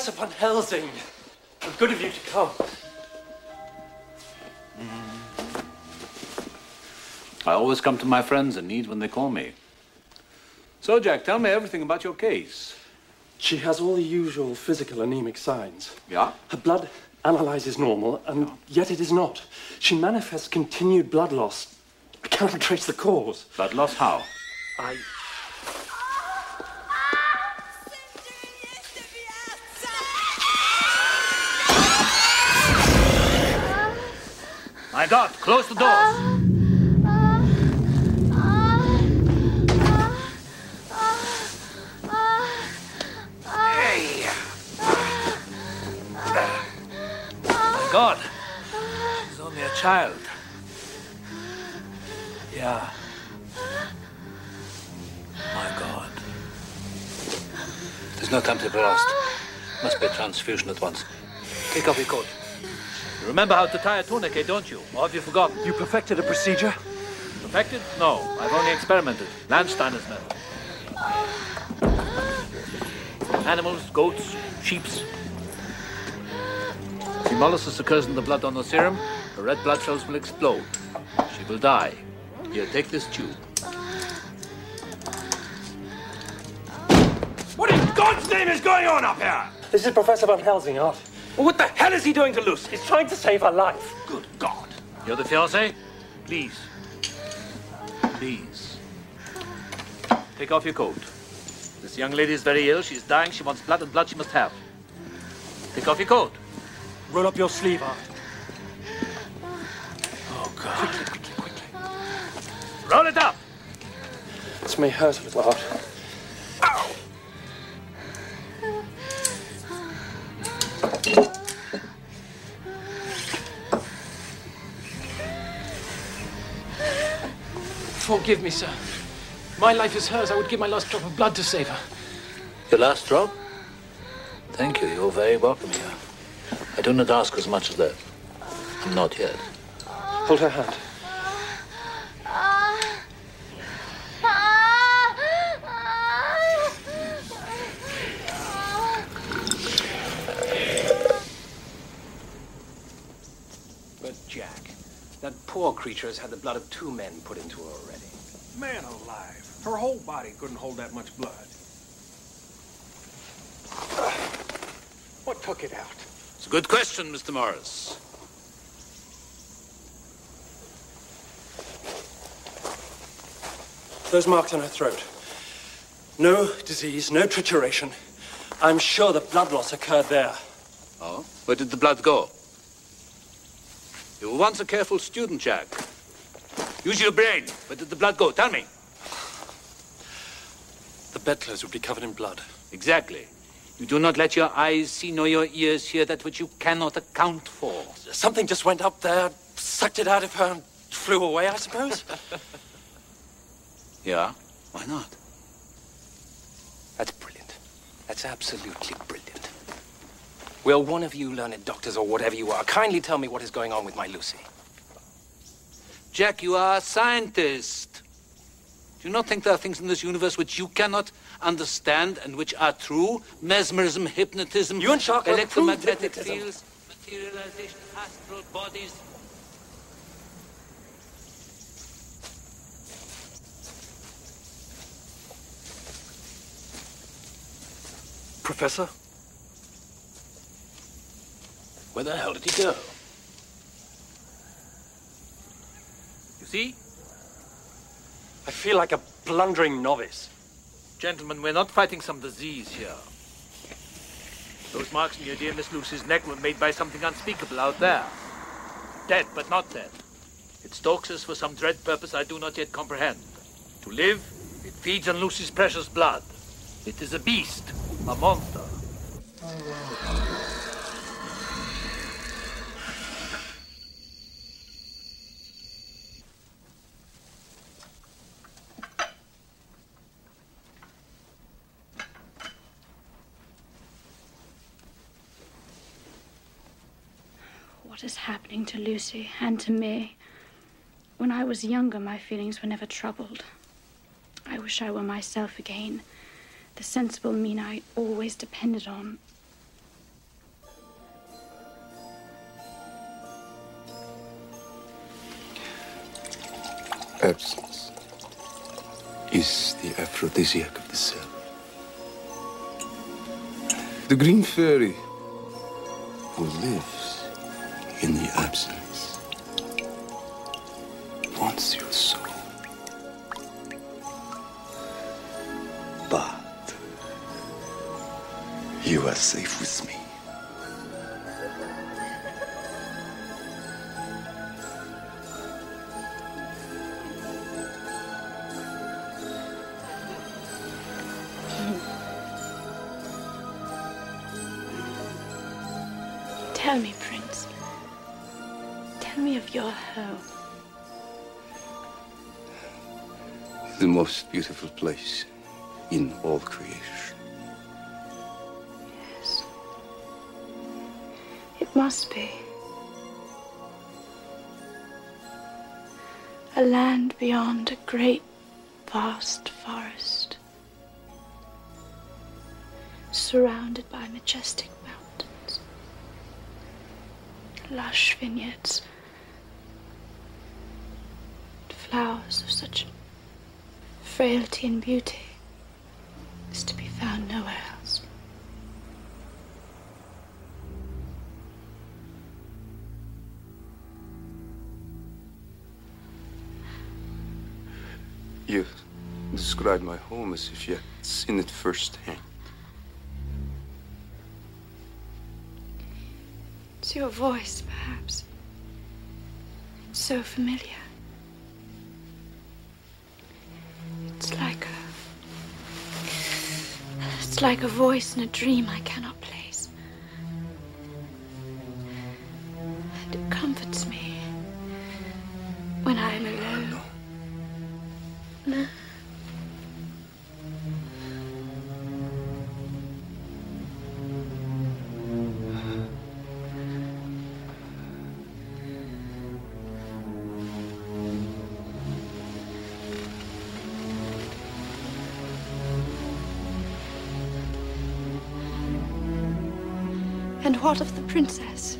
Speaker 11: Professor Van Helsing. Good of you to come.
Speaker 3: I always come to my friends in need when they call me. So, Jack, tell me everything about your case.
Speaker 11: She has all the usual physical anemic signs.
Speaker 3: Yeah?
Speaker 11: Her blood analyzes normal, and yet it is not. She manifests continued blood loss. I cannot trace the cause.
Speaker 3: Blood loss how? My God, close the doors. God, she's only a child. Yeah. My God. There's no time to be lost. Must be a transfusion at once. Take off your coat. You remember how to tie a tourniquet, don't you? Or have you forgotten?
Speaker 11: You perfected a procedure?
Speaker 3: Perfected? No, I've only experimented. Landsteiner's method. Animals, goats, sheeps. Hemolysis occurs in the blood on the serum. The red blood cells will explode. She will die. Here, take this tube.
Speaker 14: What in God's name is going on up here?
Speaker 11: This is Professor Van Helsing, Art.
Speaker 14: Well, what the hell is he doing to Lucy?
Speaker 11: He's trying to save her life.
Speaker 14: Good God.
Speaker 3: You're the fiancé? Please. Please. Take off your coat. This young lady is very ill. She's dying. She wants blood, and blood she must have. Take off your coat.
Speaker 11: Roll up your sleeve, Art.
Speaker 3: Oh, God. Quickly. Roll it up!
Speaker 11: This may hurt a little, Art.
Speaker 14: Ow!
Speaker 15: Forgive me, sir. My life is hers. I would give my last drop of blood to save her.
Speaker 3: Your last drop? Thank you. You're very welcome here. I do not ask as much as that. Not yet.
Speaker 11: Hold her hand.
Speaker 15: But Jack, that poor creature has had the blood of 2 men put into her already.
Speaker 14: Man alive. Her whole body couldn't hold that much blood. What took it out?
Speaker 3: It's a good question, Mr. Morris.
Speaker 11: Those marks on her throat. No disease, no trituration. I'm sure the blood loss occurred there.
Speaker 3: Oh? Where did the blood go? You were once a careful student, Jack. Use your brain. Where did the blood go? Tell me.
Speaker 11: The bedclothes would be covered in blood.
Speaker 3: Exactly. You do not let your eyes see nor your ears hear that which you cannot account for.
Speaker 11: Something just went up there, sucked it out of her, and flew away, I suppose.
Speaker 3: Yeah? Why not?
Speaker 15: That's brilliant. That's absolutely brilliant. Will one of you learned doctors or whatever you are kindly tell me what is going on with my Lucy?
Speaker 3: Jack, you are a scientist. Do you not think there are things in this universe which you cannot understand and which are true? Mesmerism, hypnotism,
Speaker 11: you and Shark
Speaker 3: electromagnetic fields, materialization, astral bodies.
Speaker 11: Professor?
Speaker 15: Where the hell did he go?
Speaker 3: You see?
Speaker 11: I feel like a blundering novice.
Speaker 3: Gentlemen, we're not fighting some disease here. Those marks in your dear Miss Lucy's neck were made by something unspeakable out there. Dead, but not dead. It stalks us for some dread purpose I do not yet comprehend. To live, it feeds on Lucy's precious blood. It is a beast, a monster.
Speaker 5: What is happening to Lucy and to me? When I was younger, my feelings were never troubled. I wish I were myself again, the sensible Mina I always depended on.
Speaker 13: Absence is the aphrodisiac of the cell. The green fairy who lives in the absence wants your soul. But you are safe with me.
Speaker 5: Tell me, Prince. Tell me of your home.
Speaker 13: The most beautiful place in all creation.
Speaker 5: Yes. It must be. A land beyond a great, vast forest. Surrounded by majestic mountains. Lush vineyards. Flowers of such frailty and beauty is to be found nowhere else.
Speaker 13: You describe my home as if you had seen it firsthand.
Speaker 5: It's your voice, perhaps. It's so familiar. It's like a voice in a dream I cannot place. And it comforts me when I am alone. No. And what of the princess?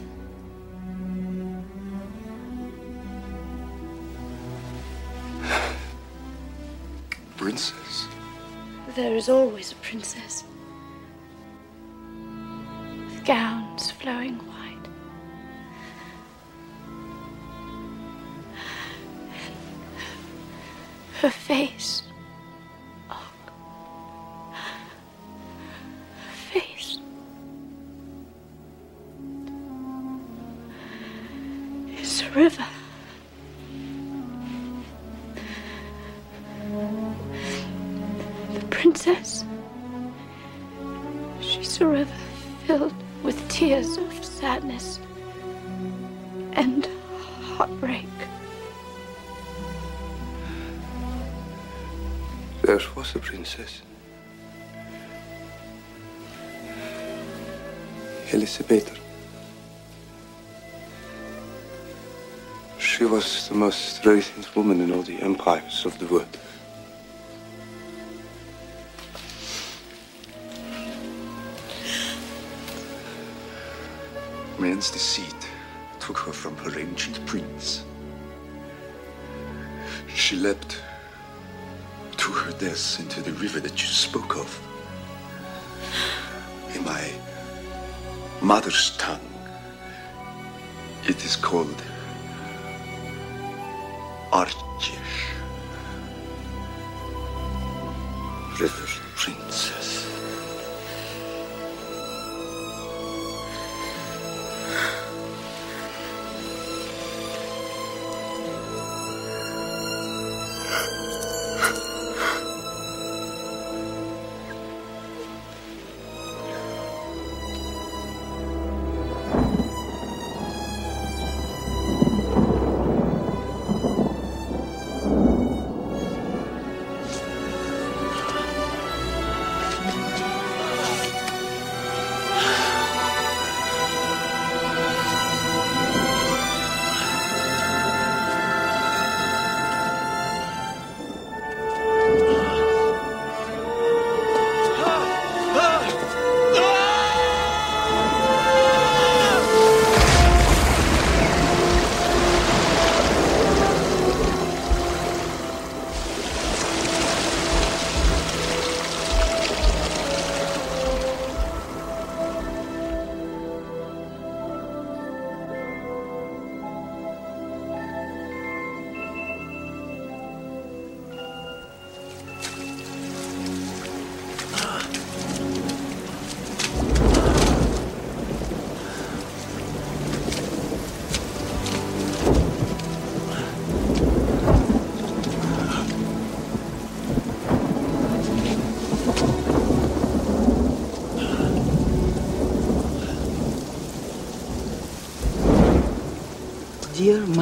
Speaker 13: Princess?
Speaker 5: There is always a princess. With gowns flowing white. Her face. Oh. Her face. It's a river. The princess. She's a river filled with tears of sadness and heartbreak.
Speaker 13: There was a princess. Elizabeth. She was the most radiant woman in all the empires of the world. Man's deceit took her from her ancient prince. She leapt to her death into the river that you spoke of. In my mother's tongue, it is called 𝐅𝐢𝐥𝐸, River Princess.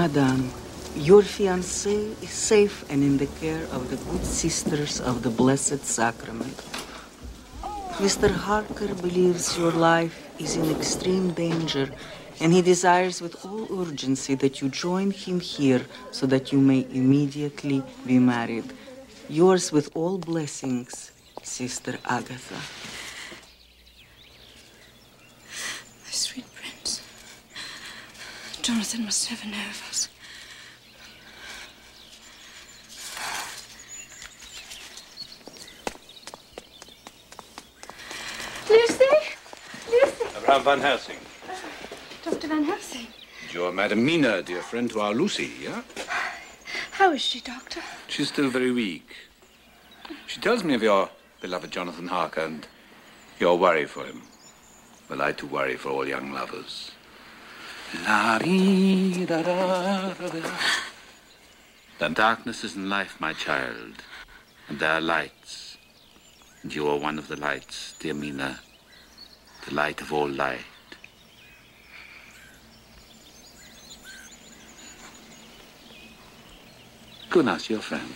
Speaker 16: Madame, your fiancé is safe and in the care of the good sisters of the Blessed Sacrament. Mr. Harker believes your life is in extreme danger, and he desires with all urgency that you join him here so that you may immediately be married. Yours with all blessings, Sister Agatha.
Speaker 5: My sweet prince. Jonathan must never know of us.
Speaker 17: Lucy? Lucy?
Speaker 18: Bram van Helsing.
Speaker 17: Dr. Van Helsing.
Speaker 18: You're Madam Mina, dear friend to our Lucy, yeah?
Speaker 5: How is she, Doctor?
Speaker 18: She's still very weak. She tells me of your beloved Jonathan Harker and your worry for him. Well, I too worry for all young lovers. Then darkness is in life, my child, and there are lights. And you are one of the lights, dear Mina, the light of all light. Go and ask your friend.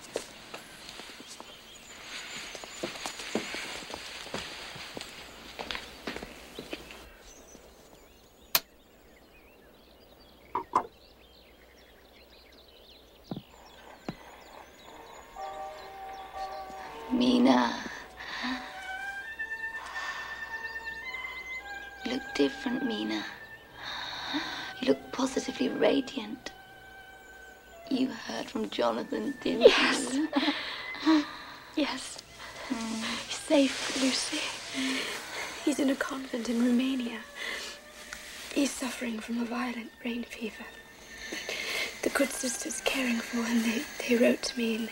Speaker 2: Mina. You look different, Mina. You look positively radiant. You heard from Jonathan, didn't you?
Speaker 17: Yes. He's safe, Lucy. He's in a convent in Romania. He's suffering from a violent brain fever. The good sisters caring for him, they wrote to me and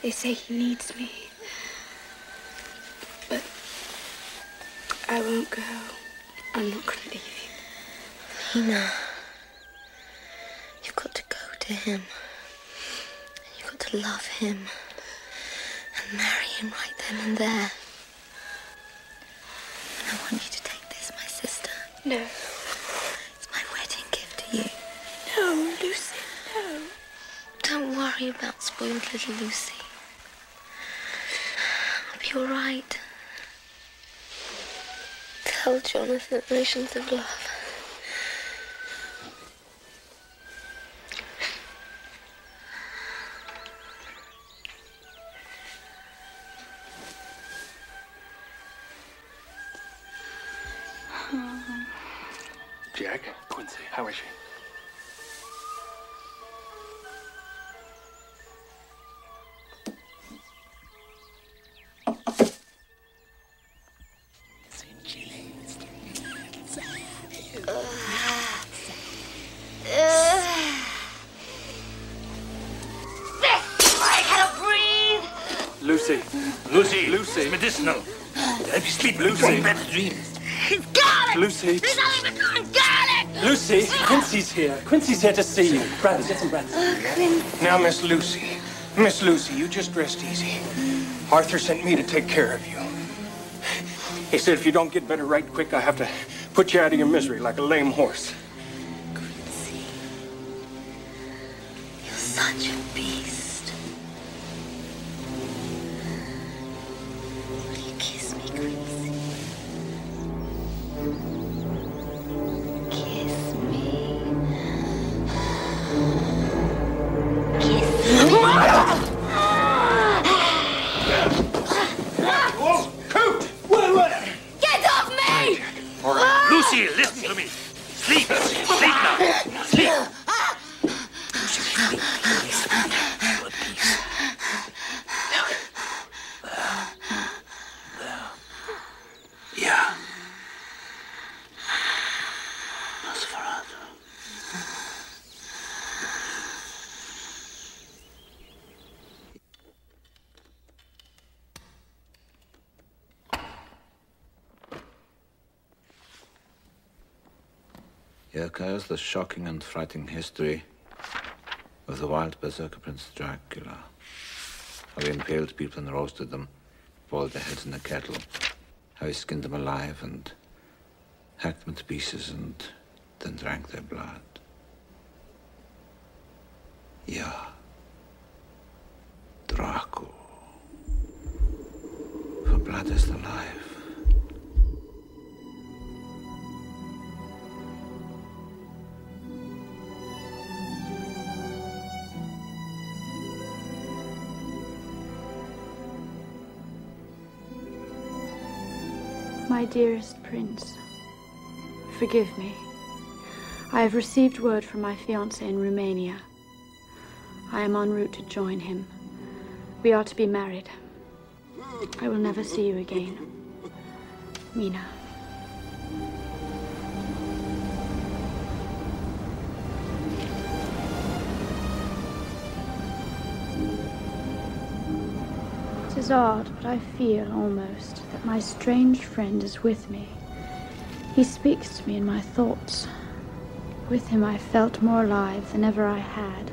Speaker 17: they say he needs me. But I won't go. I'm not going to leave you.
Speaker 2: Mina, you've got to go to him. You've got to love him and marry him right then and there. And I want you to take this, my sister.
Speaker 17: No.
Speaker 2: It's my wedding gift to you.
Speaker 17: No, Lucy, no.
Speaker 2: Don't worry about spoiled little Lucy. I'll be all right. Tell Jonathan oceans of love.
Speaker 14: Jack? Quincy, how is she? Lucy.
Speaker 1: Lucy.
Speaker 14: Lucy.
Speaker 1: It's medicinal. Help you sleep.
Speaker 14: Lucy.
Speaker 1: Better dreams.
Speaker 6: He's got it!
Speaker 14: Lucy.
Speaker 6: He's not even going, got it!
Speaker 14: Lucy, Quincy's here. Quincy's here to see you. Brandy, get some brandy. Now, Miss Lucy. Miss Lucy, you just rest easy. Arthur sent me to take care of you. He said if you don't get better right quick, I have to put you out of your misery like a lame horse.
Speaker 2: Quincy, you're such a beast. Will you kiss me, Quincy? Kiss me. Kiss me. Get off me!
Speaker 1: Lucy, listen to me. Sleep. Sleep now. Sleep. Yeah.
Speaker 3: Here occurs the shocking and frightening history of the wild berserker Prince Dracula. How he impaled people and roasted them, boiled their heads in a kettle. How he skinned them alive and hacked them into pieces and then drank their blood.
Speaker 18: Ja. Draco. For blood is the life.
Speaker 5: My dearest Prince, forgive me. I have received word from my fiancé in Romania. I am en route to join him. We are to be married. I will never see you again. Mina. It is odd, but I feel almost that my strange friend is with me. He speaks to me in my thoughts. With him I felt more alive than ever I had.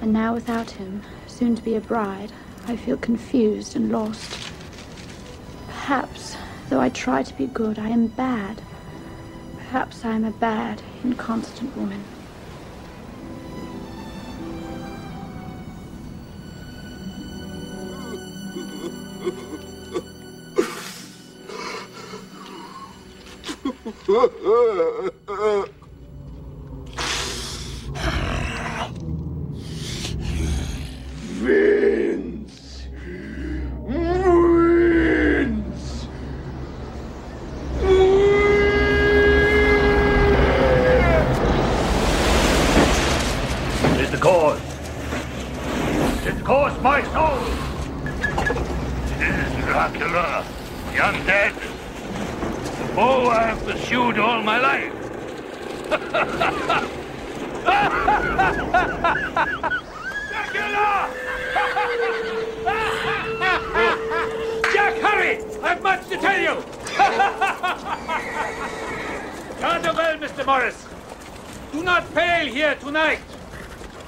Speaker 5: And now without him, soon to be a bride, I feel confused and lost. Perhaps, though I try to be good, I am bad. Perhaps I am a bad, inconstant woman.
Speaker 6: Vince!
Speaker 1: Tis the cause. Tis the cause, my soul. Tis Dracula, the undead. The foe I have pursued all my life. Dracula! Jack, hurry! I've much to tell you! Guard well, Mr. Morris. Do not fail here tonight.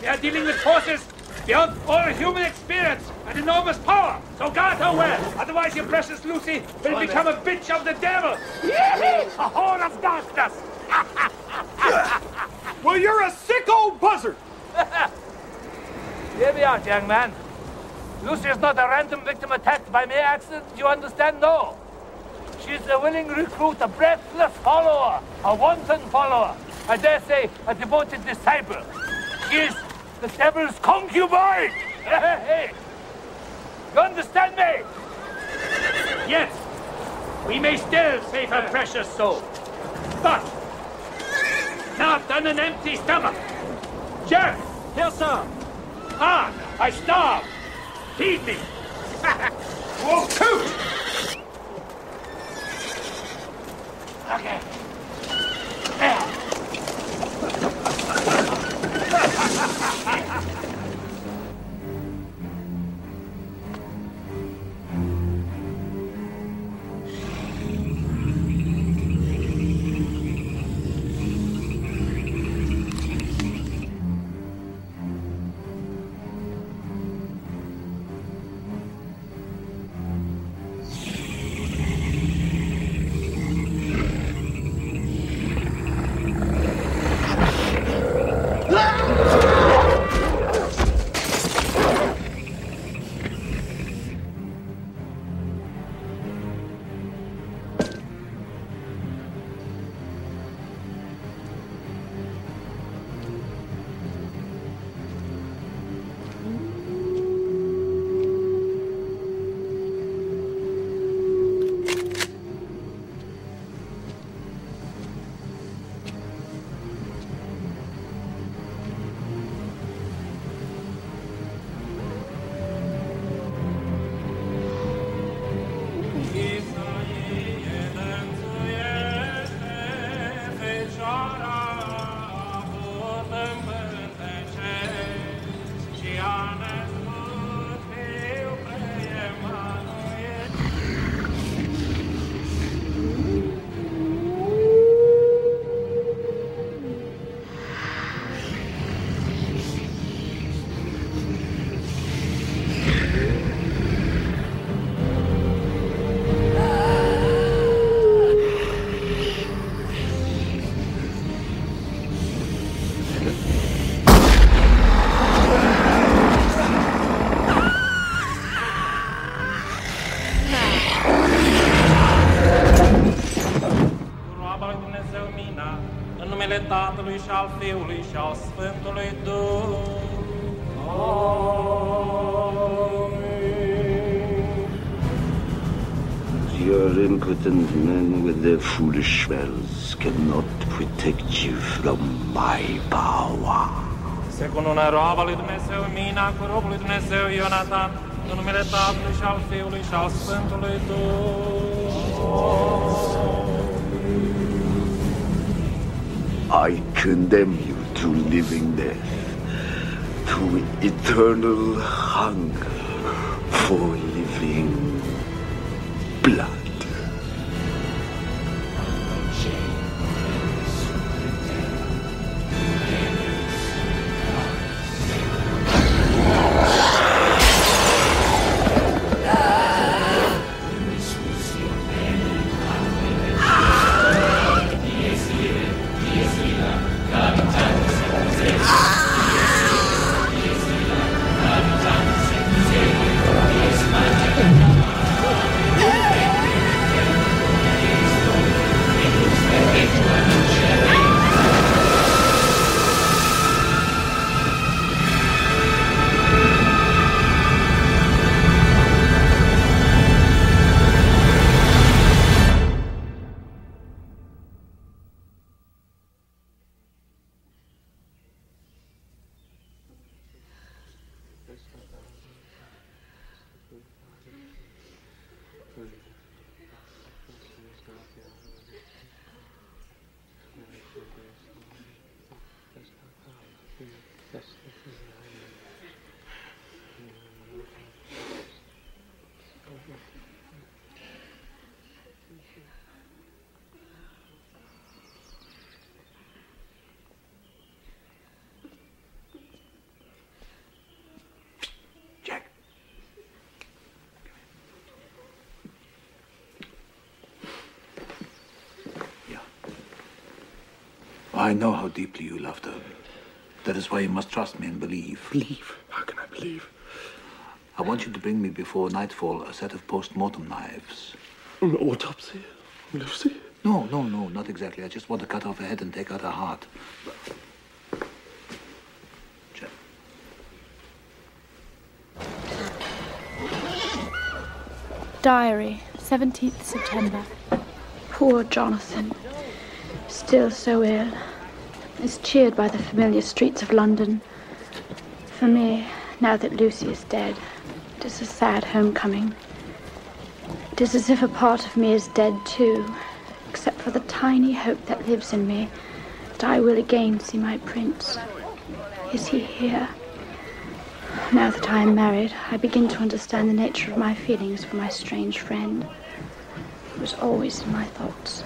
Speaker 1: We are dealing with forces beyond all human experience and enormous power. So guard her well, otherwise your precious Lucy will become a bitch of the devil. A whore of darkness.
Speaker 19: Well, you're a sick old buzzard.
Speaker 1: Here we are, young man. Lucy is not a random victim attacked by mere accident, you understand? No. She's a willing recruit, a breathless follower, a wanton follower. I dare say, a devoted disciple. She is the devil's concubine. You understand me? Yes. We may still save her precious soul. But not on an empty stomach. Jack!
Speaker 19: Yes, sir.
Speaker 1: Ah, I starve. Feed me. Oh, coot! Okay. There.
Speaker 20: Tatălui și al Fiului și al Sfântului Duh.
Speaker 8: Your impotent men with their foolish spells cannot protect you from my power.
Speaker 20: Se cununa roaba lui Dumnezeu mina cu robul lui Dumnezeu Ionatan, în numele Tatălui și al Fiului și al Sfântului Duh.
Speaker 4: I condemn you to living death, to eternal hunger for living blood.
Speaker 3: I know how deeply you loved her. That is why you must trust me and believe.
Speaker 11: Believe? How can I believe?
Speaker 3: I want you to bring me before nightfall a set of post-mortem knives.
Speaker 11: An autopsy? Lucy?
Speaker 3: No, not exactly. I just want to cut off her head and take out her heart.
Speaker 5: Diary, 17th September. Poor Jonathan, still so ill, is cheered by the familiar streets of London. For me, now that Lucy is dead, it is a sad homecoming. It is as if a part of me is dead too, except for the tiny hope that lives in me, that I will again see my prince. Is he here? Now that I am married, I begin to understand the nature of my feelings for my strange friend. He was always in my thoughts.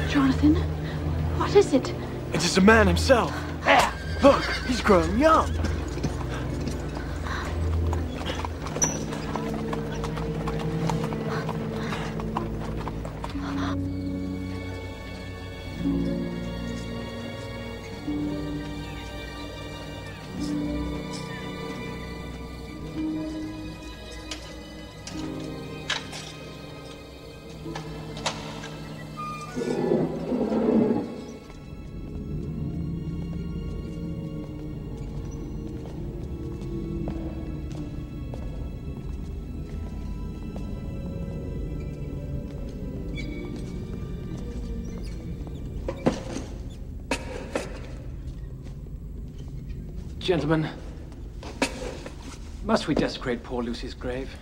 Speaker 5: Jonathan, what is it?
Speaker 9: It is the man himself. Look, he's grown young.
Speaker 15: Gentlemen, must we desecrate poor Lucy's grave?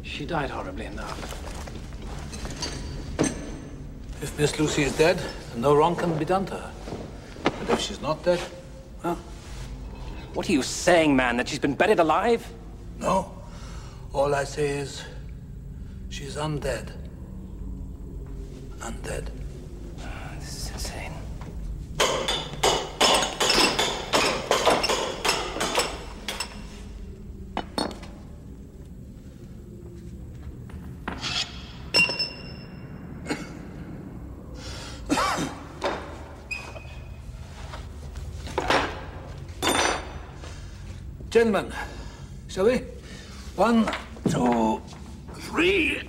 Speaker 15: She died horribly enough.
Speaker 3: If Miss Lucy is dead, no wrong can be done to her. But if she's not dead, well...
Speaker 15: What are you saying, man? That she's been buried alive?
Speaker 3: No. All I say is, she's undead. Undead.
Speaker 15: This is insane.
Speaker 3: Gentlemen, shall we? 1, 2, 3.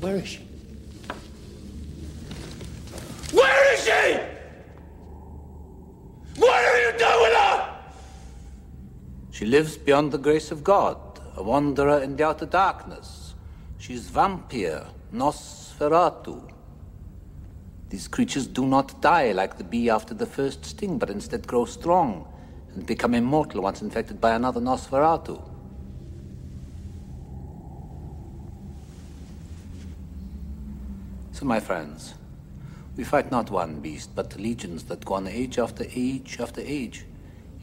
Speaker 7: Where is she?
Speaker 6: Where is she? What are you doing with her?
Speaker 3: She lives beyond the grace of God, a wanderer in the outer darkness. She's vampire, Nosferatu. These creatures do not die like the bee after the first sting, but instead grow strong and become immortal once infected by another Nosferatu. So, my friends, we fight not one beast, but legions that go on age after age after age,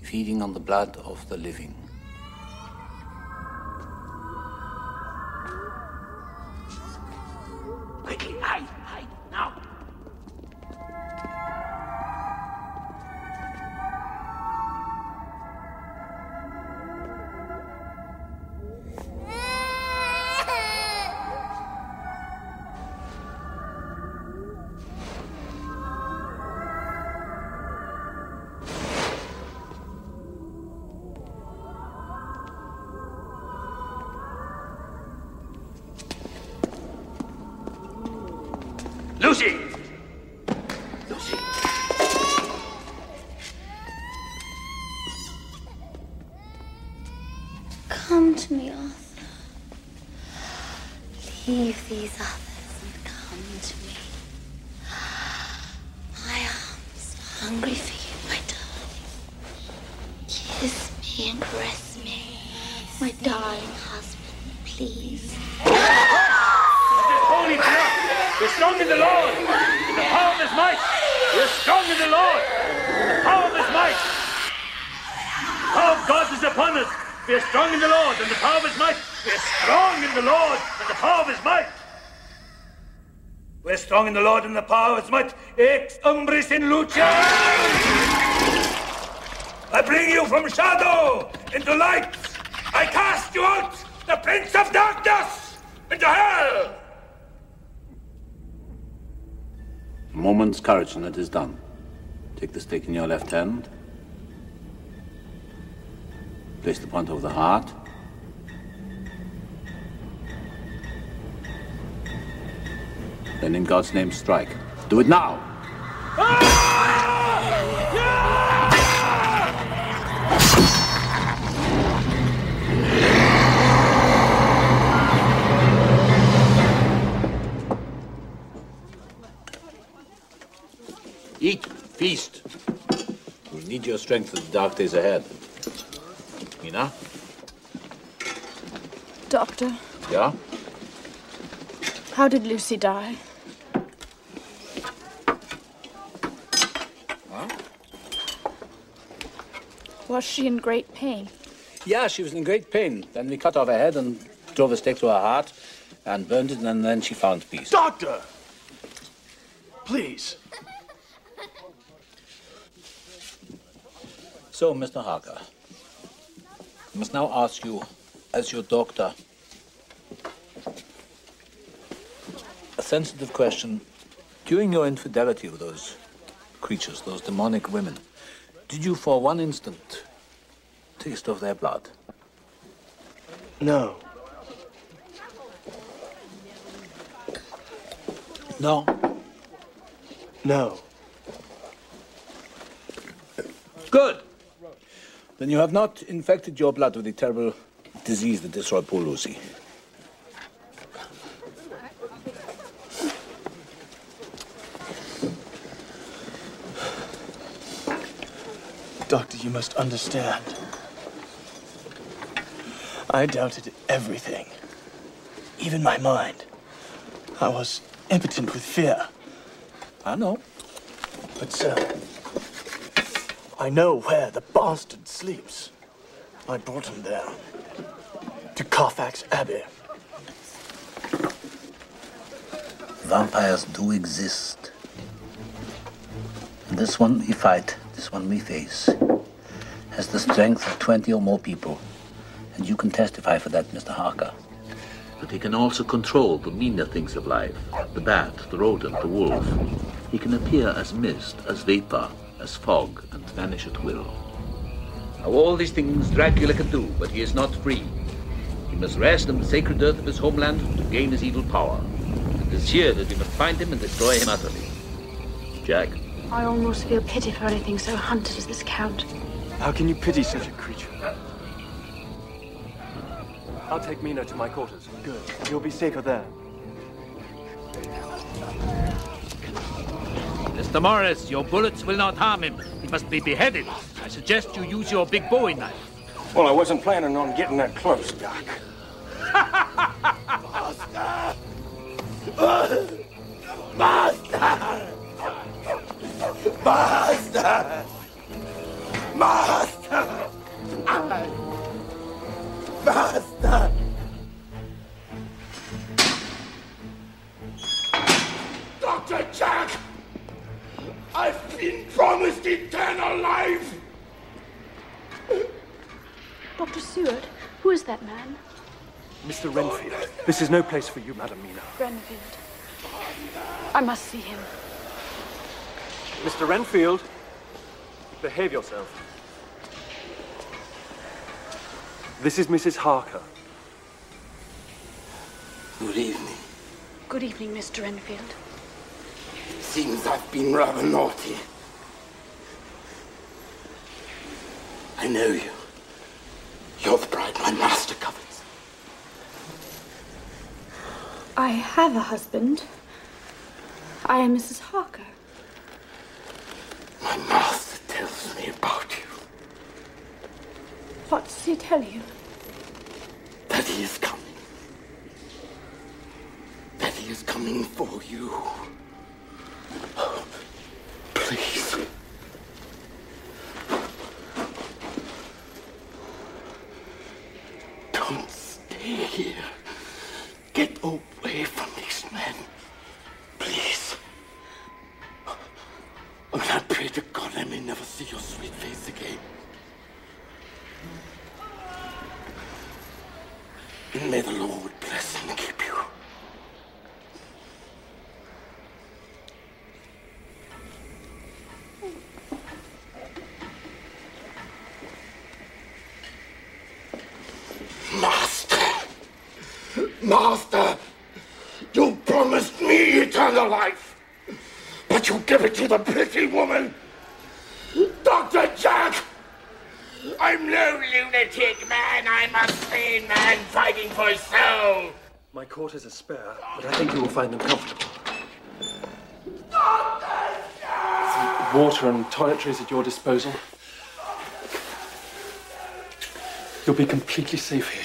Speaker 3: feeding on the blood of the living.
Speaker 7: Quickly, hide, now.
Speaker 1: Lucy!
Speaker 7: Lucy.
Speaker 2: Come to me, Arthur. Leave these others and come to me. My arms are hungry for you, my darling. Kiss me and caress me. My darling husband, please.
Speaker 1: Holy blood! We're strong in the Lord, in the power of his might. We're strong in the Lord, in the power of his might. The power of God is upon us. We're strong in the Lord, and the power of his might. We're strong in the Lord, and the power of his might. We're strong in the Lord, and the power of his might. 𝐂𝐫𝐴𝐵𝐷 I bring you from shadow into light. I cast you out, the prince of darkness, into hell.
Speaker 3: A moment's courage and it is done. Take the stick in your left hand. Place the point over the heart. Then in God's name strike. Do it now! Eat, feast. We'll need your strength for the dark days ahead. Mina?
Speaker 5: Doctor,
Speaker 3: Yeah?
Speaker 5: how did Lucy die?
Speaker 3: Huh?
Speaker 5: Was she in great pain?
Speaker 3: Yeah, she was in great pain. Then we cut off her head and drove a stake through her heart and burned it, and then she found peace.
Speaker 19: Doctor! Please.
Speaker 3: So, Mr. Harker, I must now ask you, as your doctor, a sensitive question. During your infidelity with those creatures, those demonic women, did you for one instant taste of their blood?
Speaker 19: No.
Speaker 3: No?
Speaker 19: No.
Speaker 3: Good. Then you have not infected your blood with the terrible disease that destroyed poor Lucy.
Speaker 19: Doctor, you must understand. I doubted everything. Even my mind. I was impotent with fear.
Speaker 3: I know.
Speaker 19: But, sir, I know where the bastard sleeps. I brought him there. To Carfax Abbey.
Speaker 3: Vampires do exist. And this one we fight, this one we face. has the strength of 20 or more people. And you can testify for that, Mr. Harker. But he can also control the meaner things of life. The bat, the rodent, the wolf. He can appear as mist, as vapor, as fog, and vanish at will.
Speaker 8: Now all these things Dracula can do, but he is not free. He must rest in the sacred earth of his homeland to gain his evil power. It is here that we must find him and destroy him utterly. Jack?
Speaker 5: I almost feel pity for anything so hunted as this Count.
Speaker 11: How can you pity such a creature? I'll take Mina to my quarters. Good. You'll be safer there.
Speaker 3: Mr. Morris, your bullets will not harm him. He must be beheaded. I suggest you use your big Bowie knife.
Speaker 14: Well, I wasn't planning on getting that close, Doc.
Speaker 6: Master! Master! Master! Master! Master! Dr. Jack! I've been promised eternal life!
Speaker 5: Dr. Seward, who is that man?
Speaker 11: Mr. Renfield, this is no place for you, Madam Mina.
Speaker 5: Renfield. I must see him.
Speaker 11: Mr. Renfield, behave yourself. This is Mrs. Harker.
Speaker 6: Good evening.
Speaker 5: Good evening, Mr. Renfield.
Speaker 6: It seems I've been rather naughty. I know you. You're the bride my master covets.
Speaker 5: I have a husband. I am Mrs. Harker.
Speaker 6: My master tells me about you.
Speaker 5: What does he tell you?
Speaker 6: That he is coming. That he is coming for you. Oh, please. Don't stay here. Get away from these men. Please. And I pray to God I may never see your sweet face again. And may the Lord bless and keep you. Master! Master! You promised me eternal life, but you give it to the pretty woman! Dr. Jack! I'm no lunatic, man. I'm a sane man fighting for his soul.
Speaker 11: My quarters are spare, but I think you will find them comfortable. Some water and toiletries at your disposal. You'll be completely safe here.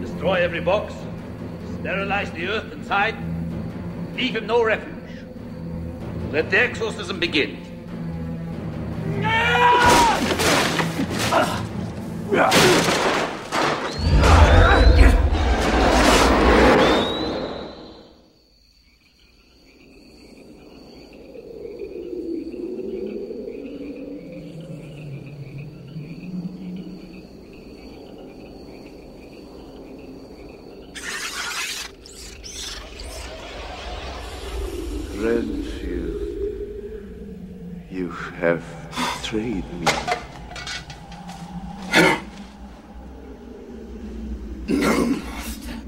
Speaker 3: Destroy every box, sterilize the earth inside, leave him no refuge. Let the exorcism begin.
Speaker 4: Renfield, you have betrayed me.
Speaker 7: No, master.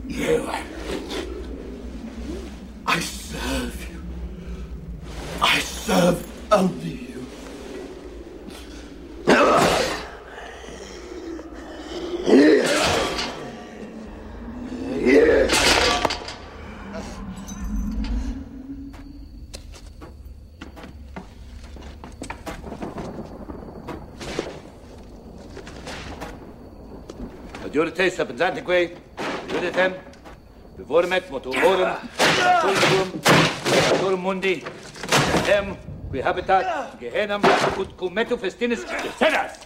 Speaker 7: No, I serve you. I serve only you.
Speaker 3: Majoritas representanque, Juditem, bevormet motorum, motorum mundi, qui habitat, Gehenam, ut cum metu festinis, cedas!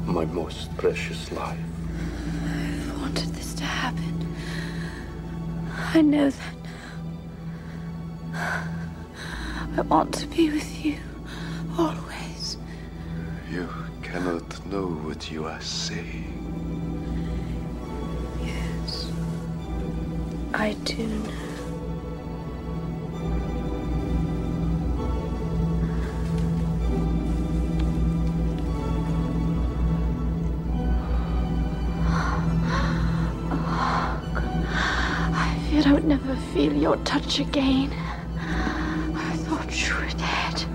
Speaker 4: My most precious life.
Speaker 5: I've wanted this to happen. I know that now. I want to be with you, always.
Speaker 4: You cannot know what you are saying.
Speaker 5: Yes, I do know. I would never feel your touch again. I thought you were dead.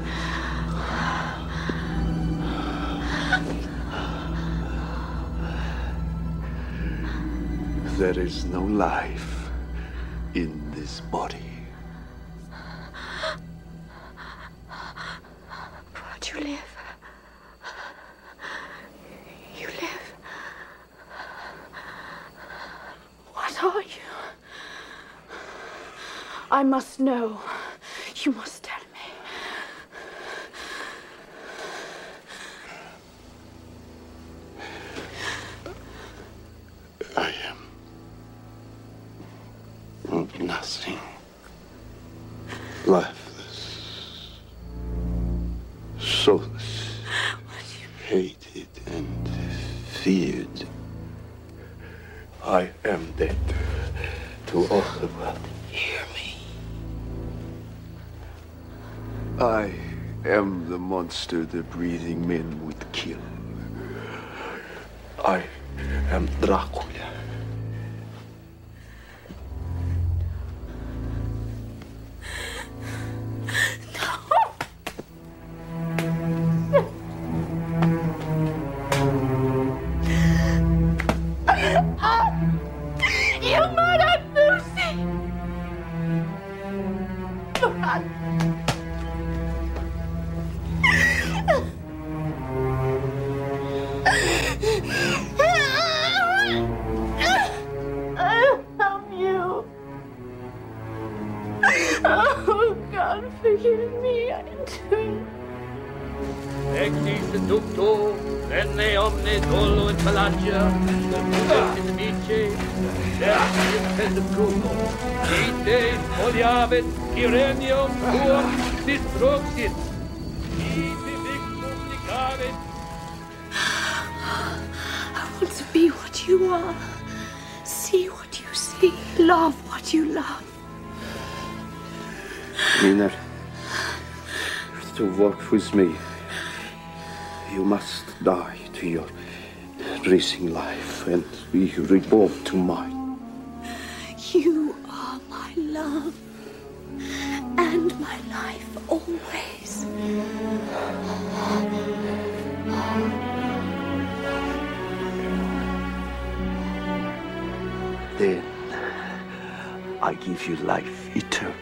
Speaker 4: There is no life in this body.
Speaker 5: But you live. You live. What are you? I must know. You must tell me.
Speaker 4: I am nothing. Lifeless. Soulless. Hated and feared. I am dead to all the world. Hear me. I am the monster the breathing men would kill. I am Dracula.
Speaker 5: You murdered Lucy! I love you. Oh, God, forgive me. I do.
Speaker 3: Exis ducto, venne omne dolo et pelagia, in the vice, in cruco, ite foliavet, irenium tuum distruxit, ite victum ligavet.
Speaker 5: I want to be what you are, see what you see, love what you love.
Speaker 4: Mina, to work with me, you must die to your racing life and be reborn to mine.
Speaker 5: You are my love and my life always.
Speaker 4: Then I give you life eternal,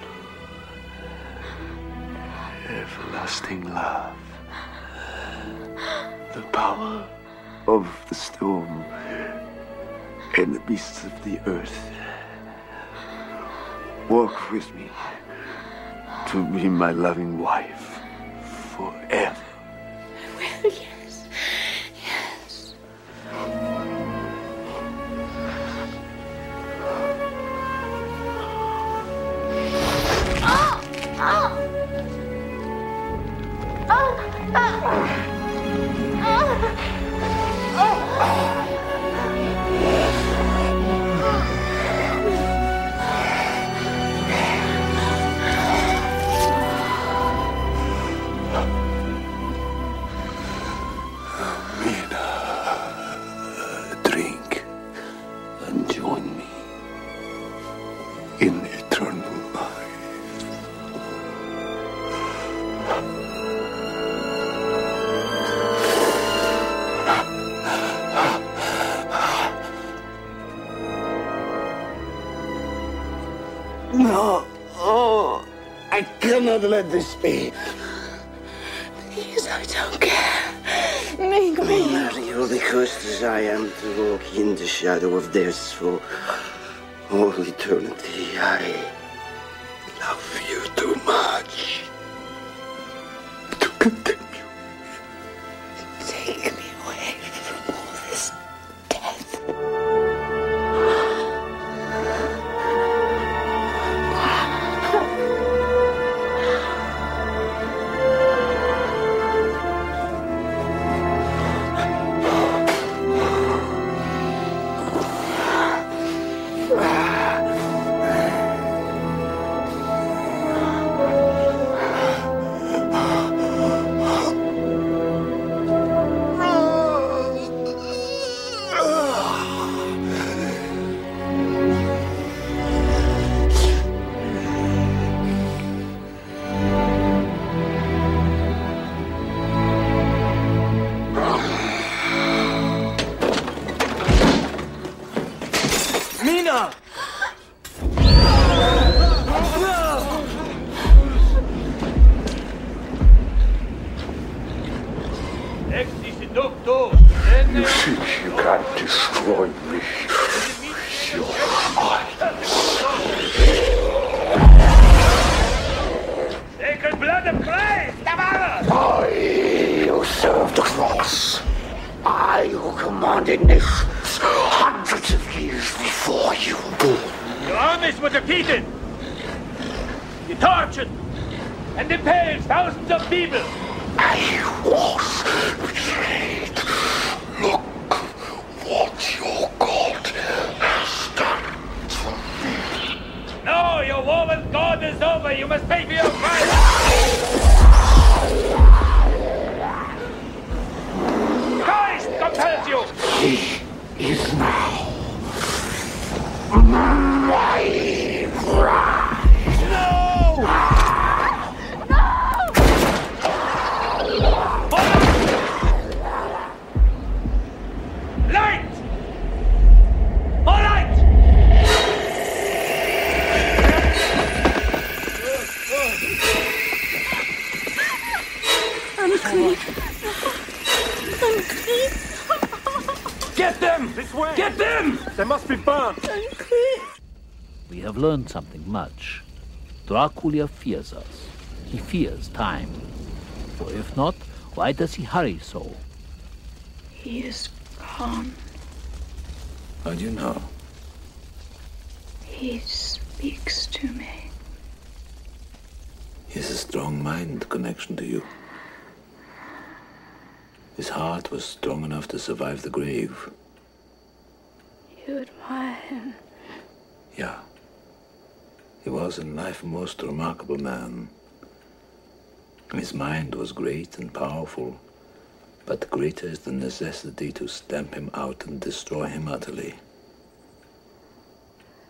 Speaker 4: everlasting love, the power of the storm and the beasts of the earth, Walk with me to be my loving wife forever.
Speaker 12: Well, yes. Yes. Oh! Oh!
Speaker 4: Drink and join me in eternal life.
Speaker 7: No. Oh, I cannot let this be.
Speaker 12: Please, I don't care. Make me.
Speaker 7: Are you the cursed as I am to walk in the shadow of death for all eternity? I love you too much to continue.
Speaker 12: Take me away from all this death.
Speaker 4: You think you can destroy me? Your eyes.
Speaker 1: Sacred blood of Christ!
Speaker 7: I who served the cross. I who commanded nations hundreds of years before you were born.
Speaker 1: Your armies were defeated. You tortured and impaled thousands of people.
Speaker 7: I was betrayed. Look what your God has done for me.
Speaker 1: No, your war with God is over. You must pay for your crime. Christ compels you.
Speaker 7: He is now my bride.
Speaker 1: No! Light! More light!
Speaker 12: Unclean. Unclean.
Speaker 14: Get them! This way! Get them! They must be burnt.
Speaker 12: Unclean.
Speaker 3: We have learned something much. Dracula fears us. He fears time. For if not, why does he hurry so?
Speaker 12: He is gone.
Speaker 18: How do you know?
Speaker 12: He speaks to me.
Speaker 18: He has a strong mind connection to you. His heart was strong enough to survive the grave.
Speaker 12: You admire him.
Speaker 18: Yeah. He was in life a most remarkable man. His mind was great and powerful, but greater is the necessity to stamp him out and destroy him utterly.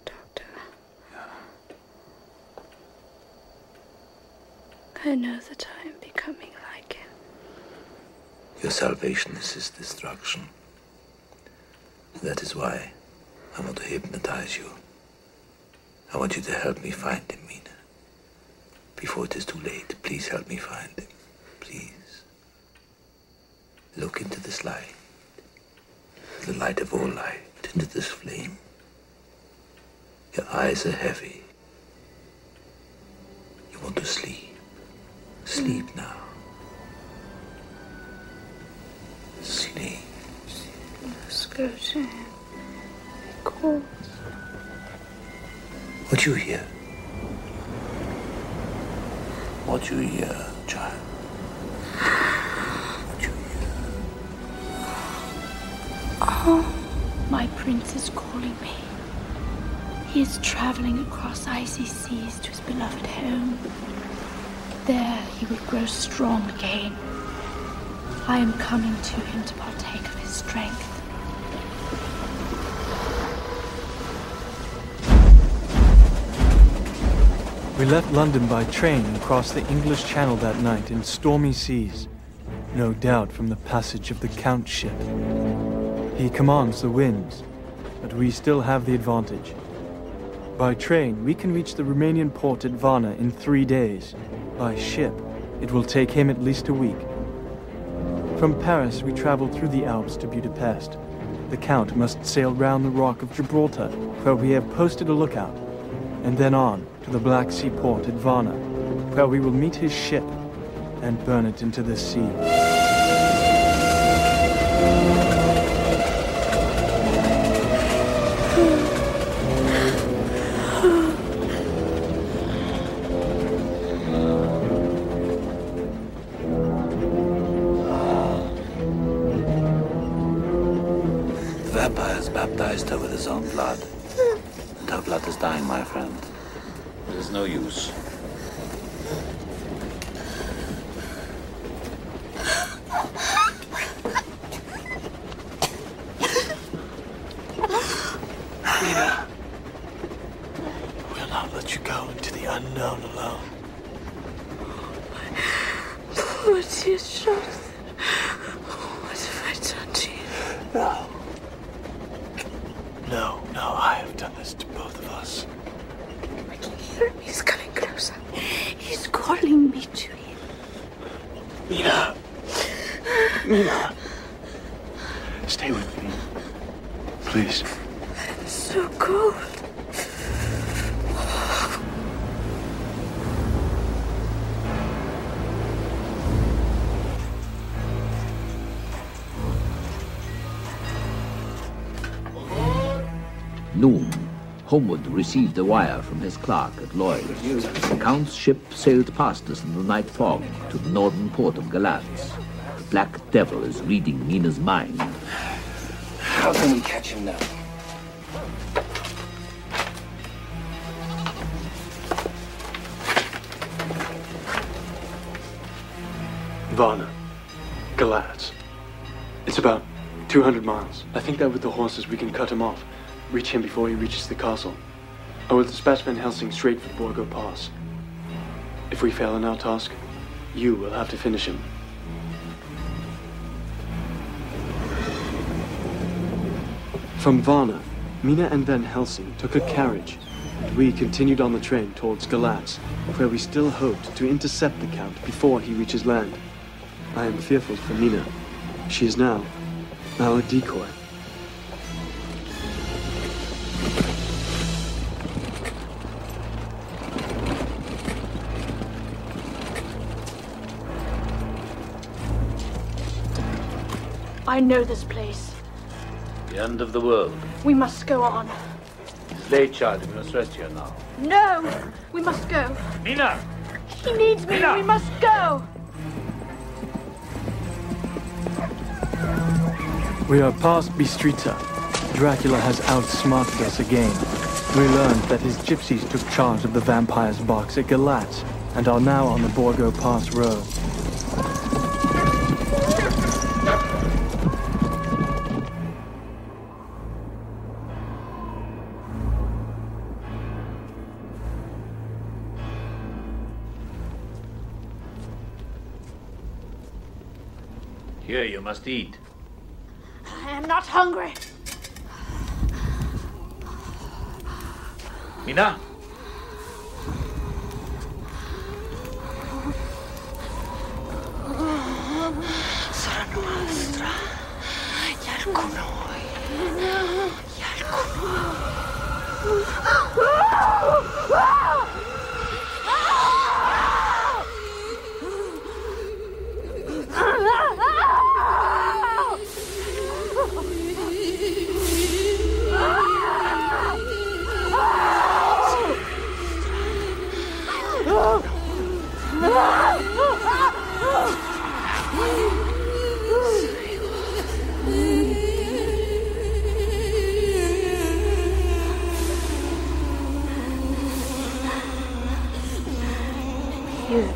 Speaker 12: Doctor. I know that I am becoming like him.
Speaker 18: Your salvation is his destruction. That is why I want to hypnotize you. I want you to help me find him, Mina. Before it is too late, please help me find him. Please. Look into this light. The light of all light, into this flame. Your eyes are heavy. want to sleep. Sleep now. Sleep.
Speaker 5: Let's go to him. He calls.
Speaker 18: What you hear? What you hear, child? What you hear?
Speaker 5: Oh, my prince is calling me. He is traveling across icy seas to his beloved home. There he will grow strong again. I am coming to him to partake of his strength.
Speaker 9: We left London by train and crossed the English Channel that night in stormy seas. No doubt from the passage of the Count's ship. He commands the winds, but we still have the advantage. By train, we can reach the Romanian port at Varna in 3 days. By ship, it will take him at least a week. From Paris, we traveled through the Alps to Budapest. The Count must sail round the Rock of Gibraltar, where we have posted a lookout, and then on to the Black Sea port at Varna, where we will meet his ship and burn it into the sea.
Speaker 18: The vampire has baptized her with his own blood. And her blood is dying, my friend. It is no use.
Speaker 19: Mina, we'll not let you go into the unknown alone.
Speaker 5: Poor dear Jonathan. What have I done to you?
Speaker 19: No. No, I have done this to both of us.
Speaker 5: I can hear him. He's coming closer. He's calling me to him.
Speaker 19: Mina. Mina. Stay with me. Please.
Speaker 5: It's so cold.
Speaker 3: Noon, Homewood received a wire from his clerk at Lloyd's. The Count's ship sailed past us in the night fog to the northern port of Galatz. The Black Devil is reading Mina's mind.
Speaker 15: How can we catch him now?
Speaker 9: Varna. Galatz. It's about 200 miles. I think that with the horses we can cut him off. Reach him before he reaches the castle. I will dispatch Van Helsing straight for Borgo Pass. If we fail in our task, you will have to finish him. From Varna, Mina and Van Helsing took a carriage, and we continued on the train towards Galatz, where we still hoped to intercept the Count before he reaches land. I am fearful for Mina. She is now our decoy.
Speaker 5: I know this place.
Speaker 3: The end of the world.
Speaker 5: We must go on.
Speaker 3: It's late, child. We must rest here now.
Speaker 5: No! We must go.
Speaker 3: Mina!
Speaker 5: He needs me.
Speaker 3: Mina!
Speaker 5: We must go.
Speaker 9: We are past Bistrica. Dracula has outsmarted us again. We learned that his gypsies took charge of the vampire's box at Galatz and are now on the Borgo Pass road.
Speaker 3: Here you must eat.
Speaker 5: I am not hungry.
Speaker 3: Mina?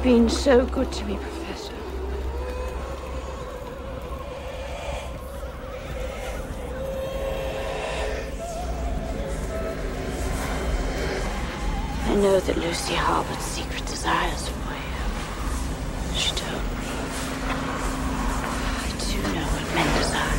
Speaker 5: been so good to me, Professor. I know that Lucy harbored secret desires for you. She told me. I do know what men desire.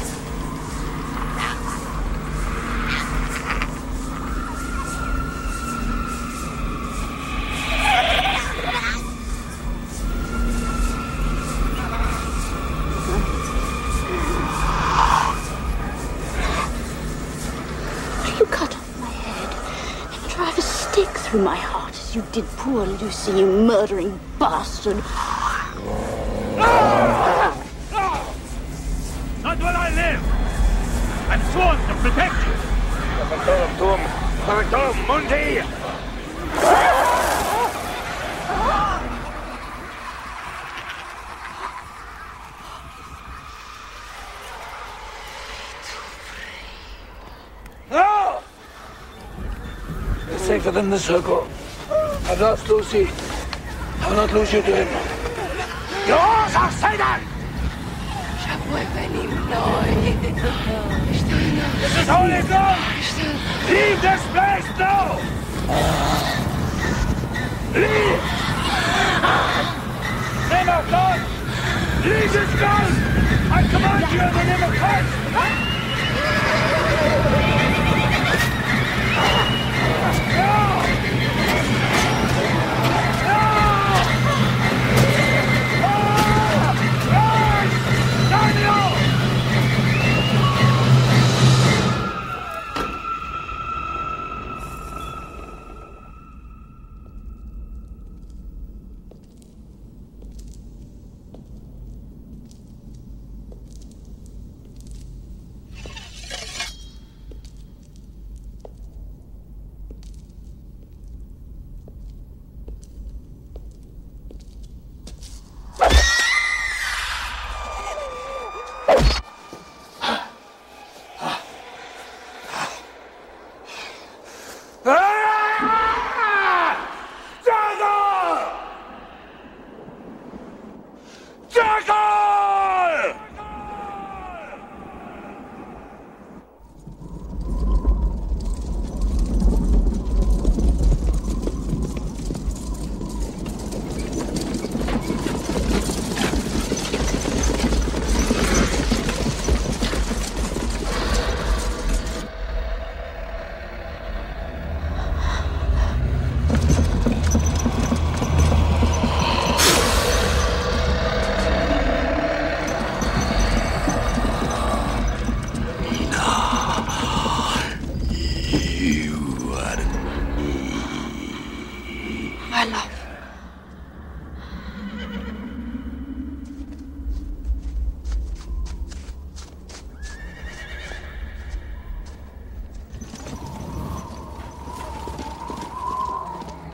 Speaker 5: Through my heart as you did poor Lucy, you murdering bastard.
Speaker 1: Not while I live! I'm sworn to protect you!
Speaker 18: Safer than the circle. I've lost Lucy. I will not lose you to him.
Speaker 1: Yours are Satan! This is holy ground! Leave this place now! Leave! Name of God! Leave this ground! I command you in the name of Christ!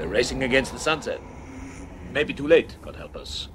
Speaker 3: Racing against the sunset. Maybe too late, God help us.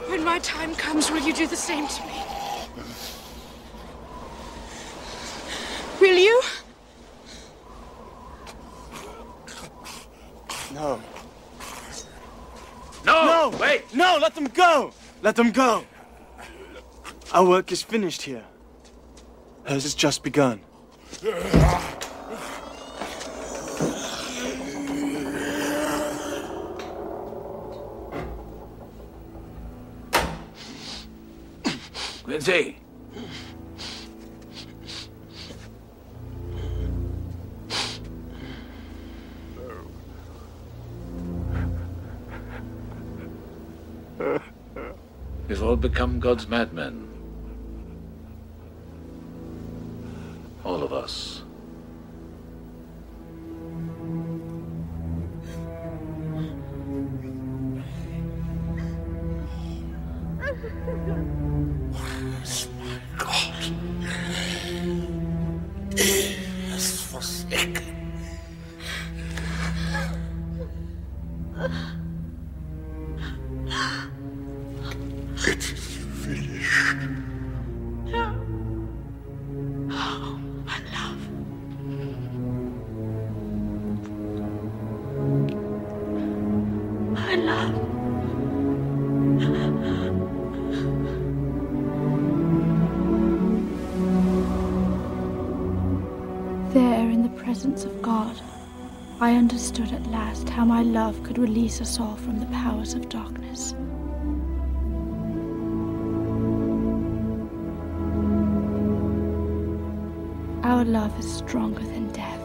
Speaker 5: When my time comes, will you do the same to me? Will you?
Speaker 19: No.
Speaker 1: No! Wait!
Speaker 19: No, let them go! Let them go! Our work is finished here. Hers has just begun.
Speaker 3: Quincy! We've all become God's madmen. All of us.
Speaker 6: Yes, my God. He is forsaken. It is finished.
Speaker 5: Oh, my love. My love. There, in the presence of God, I understood at last how my love could release us all from the powers of darkness. Our love is stronger than death.